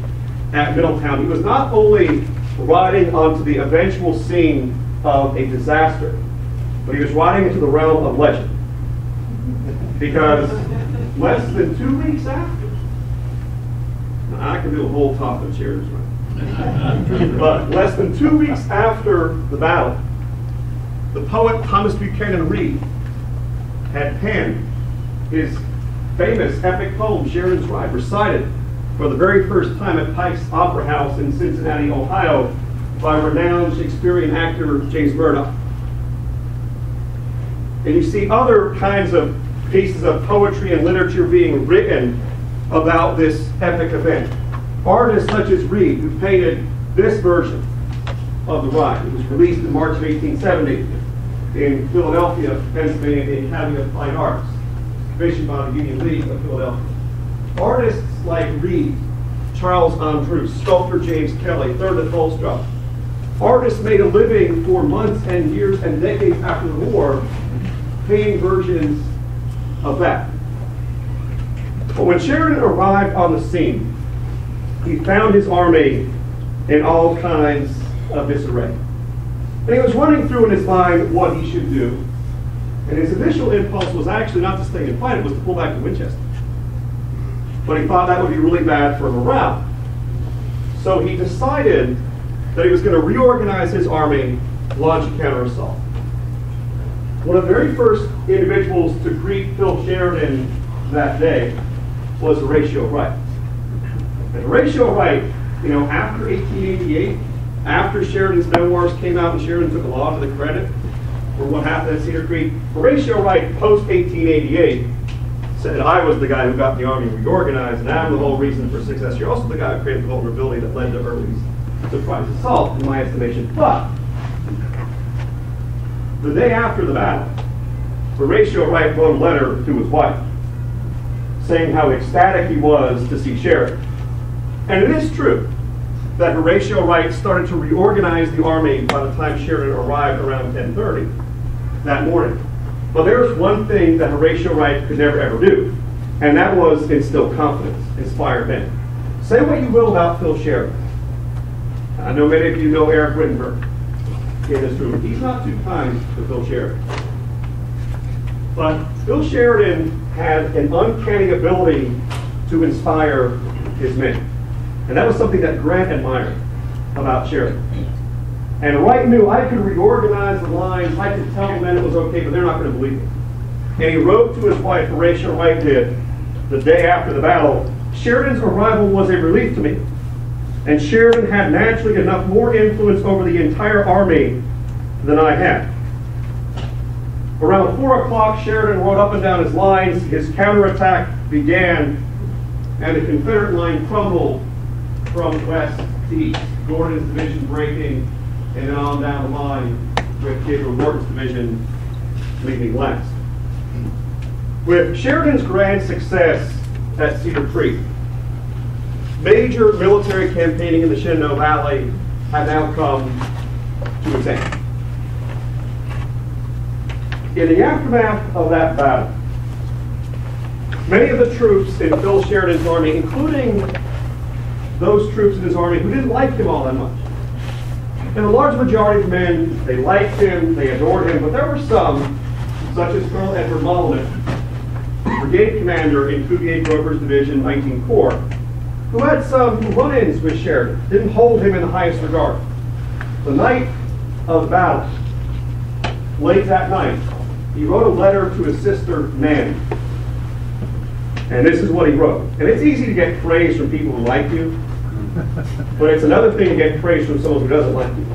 at Middletown, he was not only riding onto the eventual scene of a disaster, but he was riding into the realm of legend. Because less than 2 weeks after, now I can do a whole talk of cheers, right? But less than 2 weeks after the battle, the poet Thomas Buchanan Reed had penned his famous epic poem, Sheridan's Ride, recited for the very first time at Pike's Opera House in Cincinnati, Ohio, by renowned Shakespearean actor James Murdoch. And you see other kinds of pieces of poetry and literature being written about this epic event. Artists such as Reed, who painted this version of the ride. It was released in March of 1870 in Philadelphia, Pennsylvania, the Academy of Fine Arts, commissioned by the Union League of Philadelphia. Artists like Reed, Charles Andrews, sculptor James Kelly, Thurman Tholstrup. Artists made a living for months and years and decades after the war painting versions of that. But when Sheridan arrived on the scene, he found his army in all kinds of disarray. And he was running through in his mind what he should do. And his initial impulse was actually not to stay and fight, it was to pull back to Winchester. But he thought that would be really bad for morale. So he decided that he was going to reorganize his army, launch a counter-assault. One of the very first individuals to greet Phil Sheridan that day was Horatio Wright. And Horatio Wright, after 1888, after Sheridan's memoirs came out and Sheridan took a lot of the credit for what happened at Cedar Creek, Horatio Wright, post-1888, said, I was the guy who got the army reorganized, and I'm the whole reason for success. You're also the guy who created the vulnerability that led to early surprise assault, in my estimation. But the day after the battle, Horatio Wright wrote a letter to his wife saying how ecstatic he was to see Sheridan. And it is true that Horatio Wright started to reorganize the army by the time Sheridan arrived around 10:30 that morning. But there's one thing that Horatio Wright could never ever do, and that was instill confidence, inspire men. Say what you will about Phil Sheridan. I know many of you know Eric Wittenberg in this room. He's not too kind to Phil Sheridan. But Phil Sheridan had an uncanny ability to inspire his men. And that was something that Grant admired about Sheridan. And Wright knew I could reorganize the lines, I could tell the men it was okay, but they're not going to believe me. And he wrote to his wife, Horatio Wright did, the day after the battle, Sheridan's arrival was a relief to me. And Sheridan had naturally enough more influence over the entire army than I had. Around 4 o'clock, Sheridan rode up and down his lines. His counterattack began. and the Confederate line crumbled from west to east. Gordon's division breaking, and then on down the line with Gabriel Morton's division leaving last. With Sheridan's grand success at Cedar Creek, major military campaigning in the Shenandoah Valley had now come to its end. In the aftermath of that battle, many of the troops in Phil Sheridan's army, including those troops in his army who didn't like him all that much, and a large majority of men, they liked him, they adored him, but there were some, such as Colonel Edward Mulligan, brigade commander in Cuvier Grover's Division 19 Corps, who had some run-ins with Sheridan, didn't hold him in the highest regard. The night of battle, late that night, he wrote a letter to his sister, Nanny. And this is what he wrote. And it's easy to get praise from people who like you, but it's another thing to get praise from someone who doesn't like you.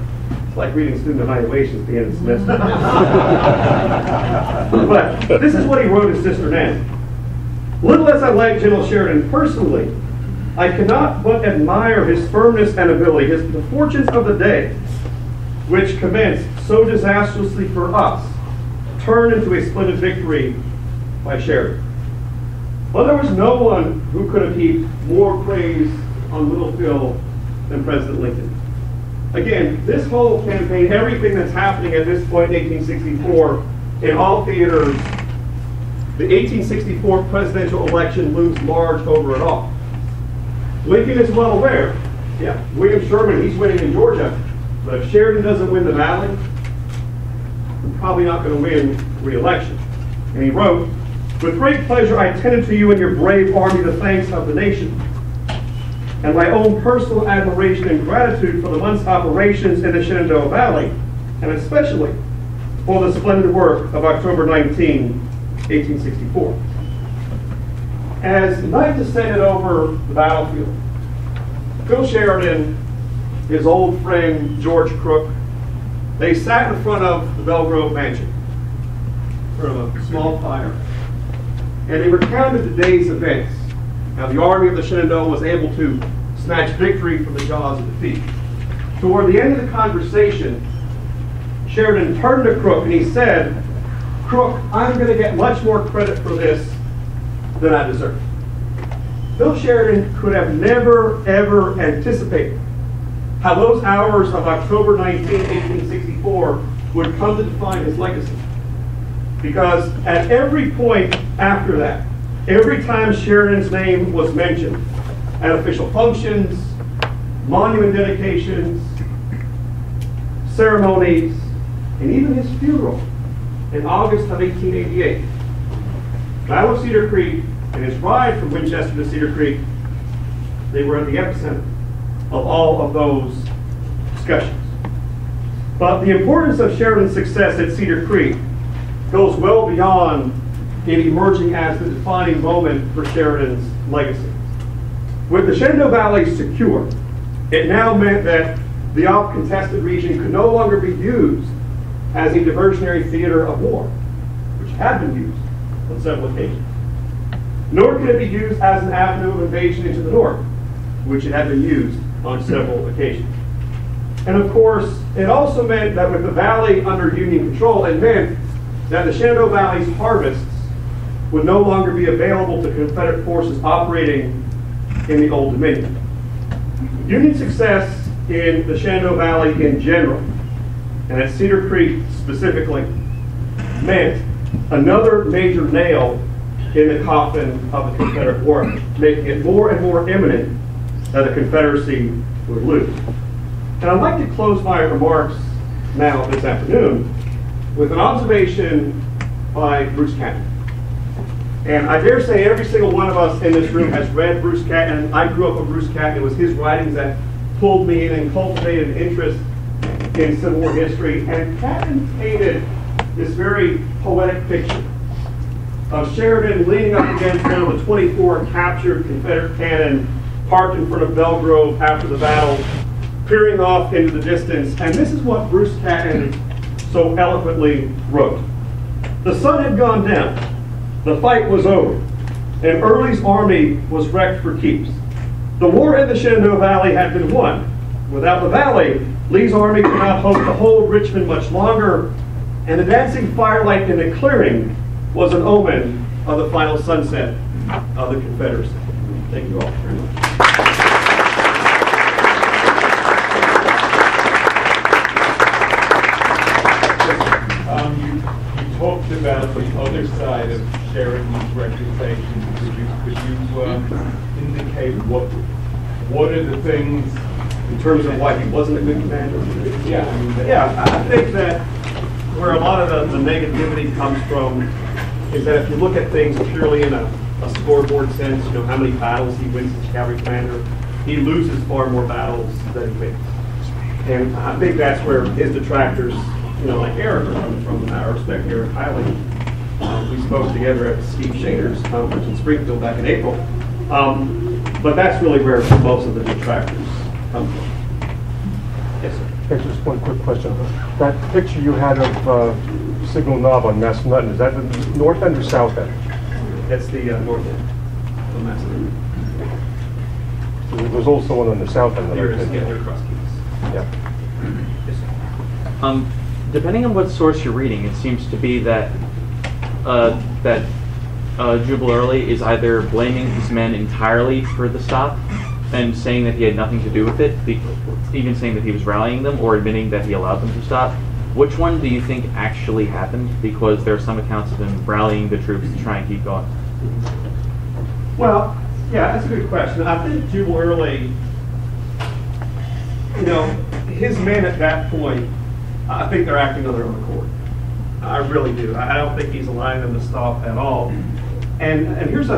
It's like reading student evaluations at the end of the semester. But this is what he wrote his sister, Nanny. Little as I like General Sheridan personally, I cannot but admire his firmness and ability. The fortunes of the day, which commenced so disastrously for us, turned into a splendid victory by Sheridan. But there was no one who could have heaped more praise on Little Phil than President Lincoln. Again, this whole campaign, everything that's happening at this point in 1864, in all theaters, the 1864 presidential election looms large over it all. Lincoln is well aware, yeah, William Sherman, he's winning in Georgia, but if Sheridan doesn't win the Valley, we're probably not going to win re-election. And he wrote, "With great pleasure I tender to you and your brave army the thanks of the nation, and my own personal admiration and gratitude for the month's operations in the Shenandoah Valley, and especially for the splendid work of October 19, 1864. As night descended over the battlefield, Phil Sheridan, his old friend George Crook, they sat in front of the Belgrove Mansion for a small fire, and they recounted the day's events. Now, the Army of the Shenandoah was able to snatch victory from the jaws of defeat. Toward the end of the conversation, Sheridan turned to Crook and he said, "Crook, I'm going to get much more credit for this than I deserve." Phil Sheridan could have never, ever anticipated how those hours of October 19, 1864 would come to define his legacy. Because at every point after that, every time Sheridan's name was mentioned, at official functions, monument dedications, ceremonies, and even his funeral in August of 1888, Battle of Cedar Creek and his ride from Winchester to Cedar Creek, they were at the epicenter of all of those discussions. But the importance of Sheridan's success at Cedar Creek goes well beyond it emerging as the defining moment for Sheridan's legacy. With the Shenandoah Valley secure, it now meant that the oft-contested region could no longer be used as a diversionary theater of war, which had been used on several occasions. Nor could it be used as an avenue of invasion into the north, which it had been used on several occasions. And of course, it also meant that with the valley under Union control, it meant that the Shenandoah Valley's harvests would no longer be available to Confederate forces operating in the Old Dominion. Union success in the Shenandoah Valley in general, and at Cedar Creek specifically, meant another major nail in the coffin of the Confederate war, making it more and more imminent that the Confederacy would lose. And I'd like to close my remarks now this afternoon with an observation by Bruce Catton. And I dare say every single one of us in this room has read Bruce Catton. I grew up with Bruce Catton. It was his writings that pulled me in and cultivated an interest in Civil War history. And Catton painted this very poetic picture of Sheridan leaning up against one of the 24 captured Confederate cannon parked in front of Belgrove after the battle, peering off into the distance. And this is what Bruce Catton so eloquently wrote. "The sun had gone down. The fight was over, and Early's army was wrecked for keeps. The war in the Shenandoah Valley had been won. Without the valley, Lee's army could not hope to hold Richmond much longer, and the dancing firelight in the clearing was an omen of the final sunset of the Confederacy. Thank you all very much. You talked about the other side of Sheridan's reputation. Could you indicate what are the things In terms of why he wasn't a good commander? Yeah, I think that where a lot of the negativity comes from is that if you look at things purely in a scoreboard sense, how many battles he wins as cavalry commander, he loses far more battles than he wins. And I think that's where his detractors, like Eric, are coming from. And I respect Eric highly. We spoke together at Steve Shader's conference in Springfield back in April. But that's really where most of the detractors come from. Yes, sir. Hey, just one quick question. That picture you had of Signal Knob on Massanutten, is that the north end or south end? That's the north end of Massachusetts. So there's also one on the south end. They're across Keys. Yeah. Yes, sir. Depending on what source you're reading, it seems to be that Jubal Early is either blaming his men entirely for the stop and saying that he had nothing to do with it, even saying that he was rallying them, or admitting that he allowed them to stop. Which one do you think actually happened? Because there are some accounts of him rallying the troops to try and keep going. Well, yeah, that's a good question. I think Jubal Early, his men at that point, I think they're acting on their own accord. I really do. I don't think he's allowing them to stop at all. And here's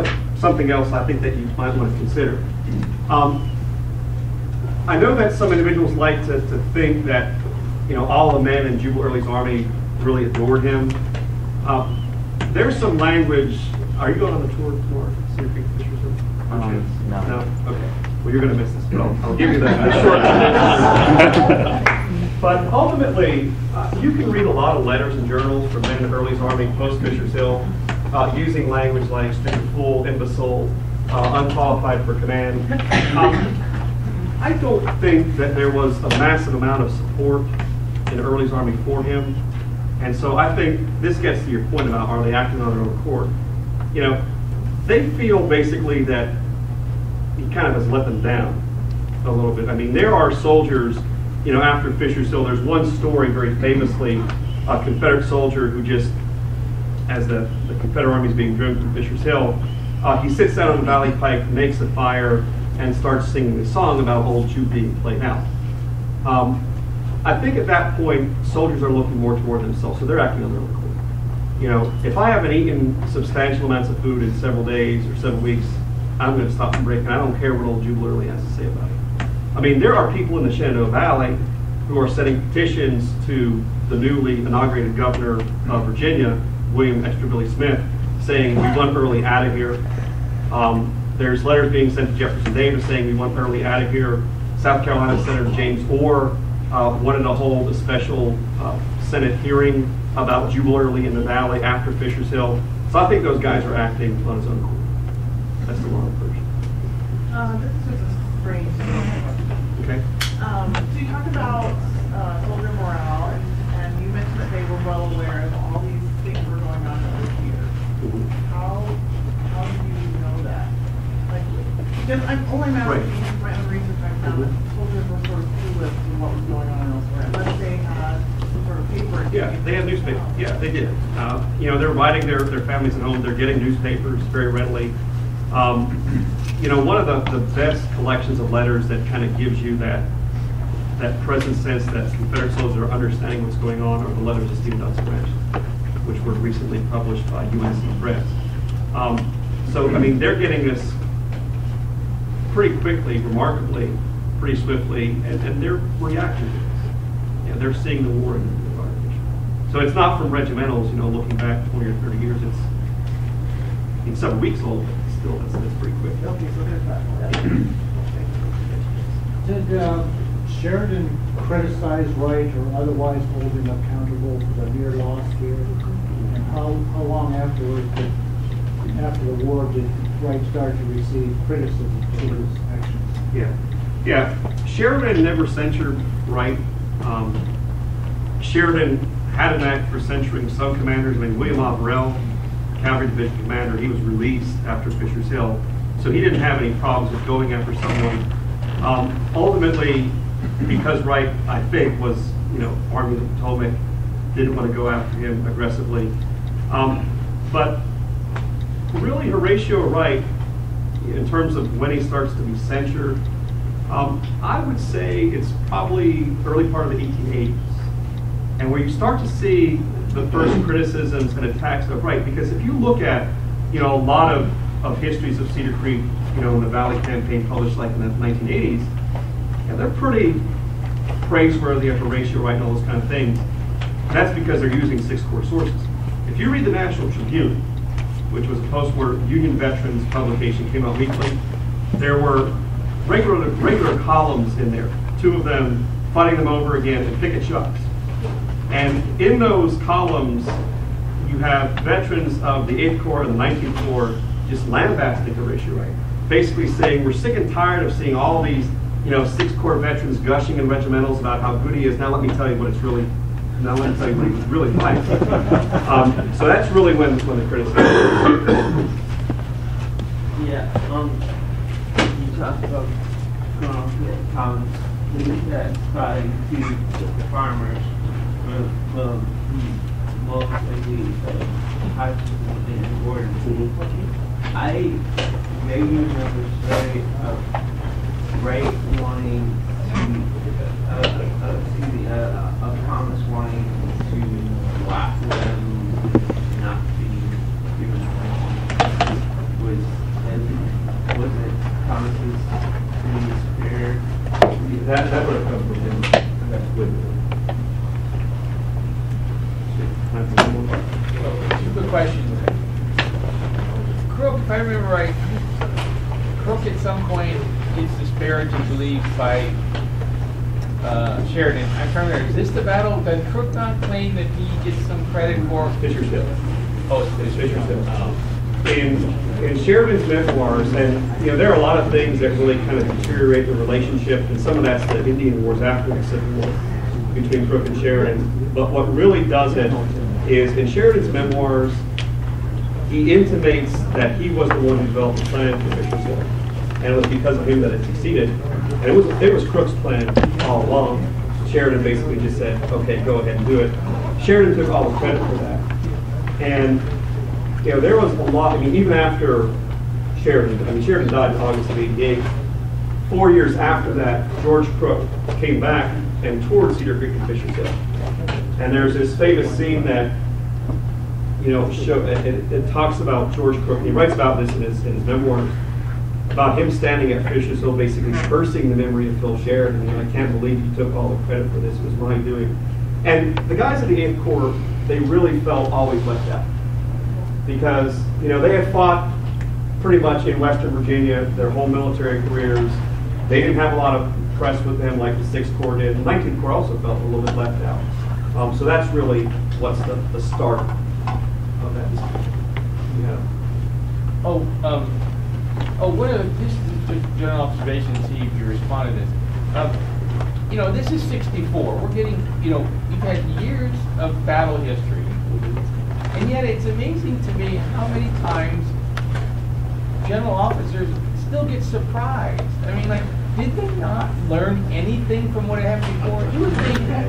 something else I think that you might want to consider. I know that some individuals like to think that all the men in Jubal Early's army really adored him. There's some language. Are you going on the tour tomorrow? No. Okay. Well, you're going to miss this, but I'll give you the short. But ultimately, you can read a lot of letters and journals from men in Early's army post Fisher's Hill, using language like stupid fool, imbecile, unqualified for command. I don't think that there was a massive amount of support in Early's army for him. And so I think this gets to your point about are they acting on their own accord. They feel basically that he kind of has let them down a little bit. I mean, there are soldiers, after Fisher's Hill, there's one story very famously, a Confederate soldier who just, as the Confederate army is being driven through Fisher's Hill, he sits down on the valley pike, makes a fire, and starts singing a song about old Jew being played out. I think at that point, soldiers are looking more toward themselves, so they're acting on their own accord. If I haven't eaten substantial amounts of food in several days or several weeks, I'm going to stop and break, and I don't care what old Jubal Early has to say about it. I mean, there are people in the Shenandoah Valley who are sending petitions to the newly inaugurated governor of Virginia, William Billy Smith, saying we want Early out of here. There's letters being sent to Jefferson Davis saying we want Early out of here. South Carolina Senator James Orr wanted to hold a special Senate hearing about Jubal Early in the Valley after Fisher's Hill. So I think those guys are acting on his own accord. That's the long version. This is just a strange thing. Okay. So you talked about soldier morale, and you mentioned that they were well aware of all these things were going on over here. How do you know that? Because I'm only asking my own research. I found that soldiers were sort of clueless to what was going on elsewhere, unless they had some sort of paper. Yeah, they had newspapers. Yeah, they did. They're writing their families at home. They're getting newspapers very readily. One of the best collections of letters that kind of gives you that present sense that Confederate soldiers are understanding what's going on are the letters of Stephen Dodson Branch, which were recently published by UNC Press. They're getting this pretty quickly, remarkably, pretty swiftly, and they're reacting to this. They're seeing the war in the environment. So it's not from regimentals, looking back 20 or 30 years. It's several weeks old, but still, that's pretty quick. Okay, so there's that. Did Sheridan criticize Wright or otherwise hold him accountable for the near loss here? And how long afterwards, after the war, did Wright started to receive criticism for his actions? Yeah. Sheridan never censured Wright. Sheridan had an act for censuring some commanders. I mean, William Averell, cavalry division commander, he was released after Fisher's Hill, so he didn't have any problems with going after someone. Ultimately, because Wright, I think, was, Army of the Potomac, didn't want to go after him aggressively. But really, Horatio Wright, in terms of when he starts to be censured, I would say it's probably early part of the 1880s. And where you start to see the first criticisms and attacks of Wright, because if you look at, a lot of histories of Cedar Creek, in the Valley Campaign published like in the 1980s, they're pretty praiseworthy of Horatio Wright and all those kind of things. That's because they're using 6 core sources. If you read the National Tribune, which was a post-war Union veterans publication, came out weekly, there were regular columns in there, 2 of them fighting them over again in picket shops. And in those columns, you have veterans of the 8th Corps and the 19th Corps just lambasting Horatio Wright, basically saying, we're sick and tired of seeing all these 6 Corps veterans gushing in regimentals about how good he is. Now let me tell you what it's really, now let me tell you what he was really like. So that's really when the criticism. Yeah, you talked about Collins, that's probably to the farmers. Well, most likely hospitals in Gordon. I vaguely remember a story of Wright wanting of Thomas wanting to laugh at them not being given attention. Was it Thomas's superior? That would have come from him. That's with him. Two good questions. Crook, if I remember right, Crook at some point is disparaged and believed by Sheridan. I'm trying to remember, is this the battle? Does Crook not claim that he gets some credit for Fisher's Hill? Oh, it's Fisher's Hill. In Sheridan's memoirs, and there are a lot of things that really kind of deteriorate the relationship, and some of that's the Indian Wars after the Civil War between Crook and Sheridan. But what really does it is, in Sheridan's memoirs, he intimates that he was the one who developed the plan for Fisher's Hill, and it was because of him that it succeeded. And it was Crook's plan all along. Sheridan basically just said, "Okay, go ahead and do it." Sheridan took all the credit for that, and there was a lot. I mean, even after Sheridan, Sheridan died in August of '88. 4 years after that, George Crook came back and toured Cedar Creek and Fisher's Hill. And there's this famous scene that, it talks about George Crook. He writes about this in his memoirs, about him standing at Fisher's Hill basically cursing the memory of Phil Sheridan. I can't believe you took all the credit for this. It was my doing. And the guys of the 8th Corps, they really felt always left out. Because, they had fought pretty much in Western Virginia their whole military careers. They didn't have a lot of press with them like the 6th Corps did. The 19th Corps also felt a little bit left out. So that's really what's the start of that discussion. This is just a general observation, see if you respond to this. This is 64. We're getting, we've had years of battle history. And yet it's amazing to me how many times general officers still get surprised. Did they not learn anything from what had happened before? You would think that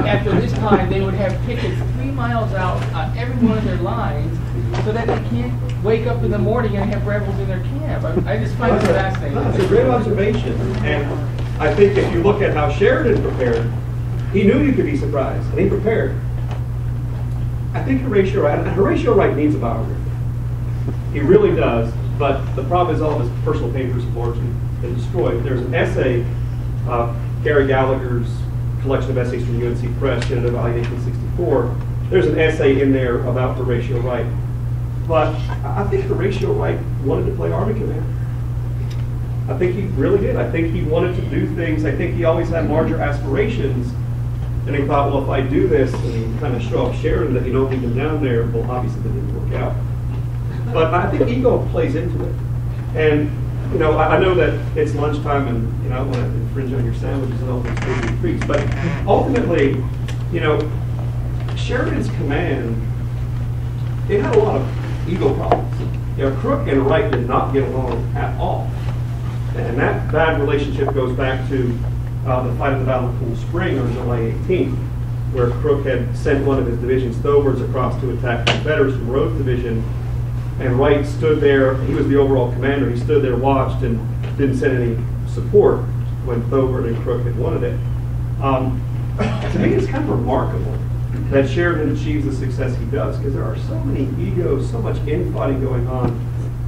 after this time they would have pickets 3 miles out on every one of their lines so that they can't wake up in the morning and have rebels in their camp. I just find it fascinating. That's a great observation. And I think if you look at how Sheridan prepared, he knew you could be surprised, and he prepared. I think Horatio Wright needs a biography. He really does, but the problem is all of his personal papers have largely been destroyed. There's an essay, Gary Gallagher's collection of essays from UNC Press, Sheridan Valley, 1864. There's an essay in there about Horatio Wright. But I think Horatio Wright wanted to play Army commander. I think he really did. I think he wanted to do things. I think he always had larger aspirations. And he thought, well, if I do this and kind of show off Sheridan that you don't need him down there, well, obviously that didn't work out. But I think ego plays into it. And, you know, I know that it's lunchtime and, you know, I want to infringe on your sandwiches and all those big treats, but ultimately, you know, Sheridan's command, it had a lot of ego problems. You know, Crook and Wright did not get along at all. And that bad relationship goes back to the fight at the Battle of Cool Spring on July 18th, where Crook had sent one of his divisions thowwards across to attack Confederates from Rhodes' division, and Wright stood there. He was the overall commander. He stood there, watched, and didn't send any support when Thoward and Crook had wanted it. To me, it's kind of remarkable that Sheridan achieves the success he does, because there are so many egos, so much infighting going on.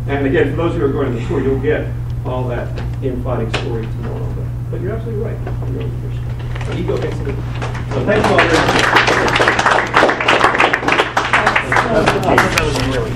And again, for those who are going to the tour, you'll get all that infighting story tomorrow. But you're absolutely right. Ego gets it. So thank you all very much. That was really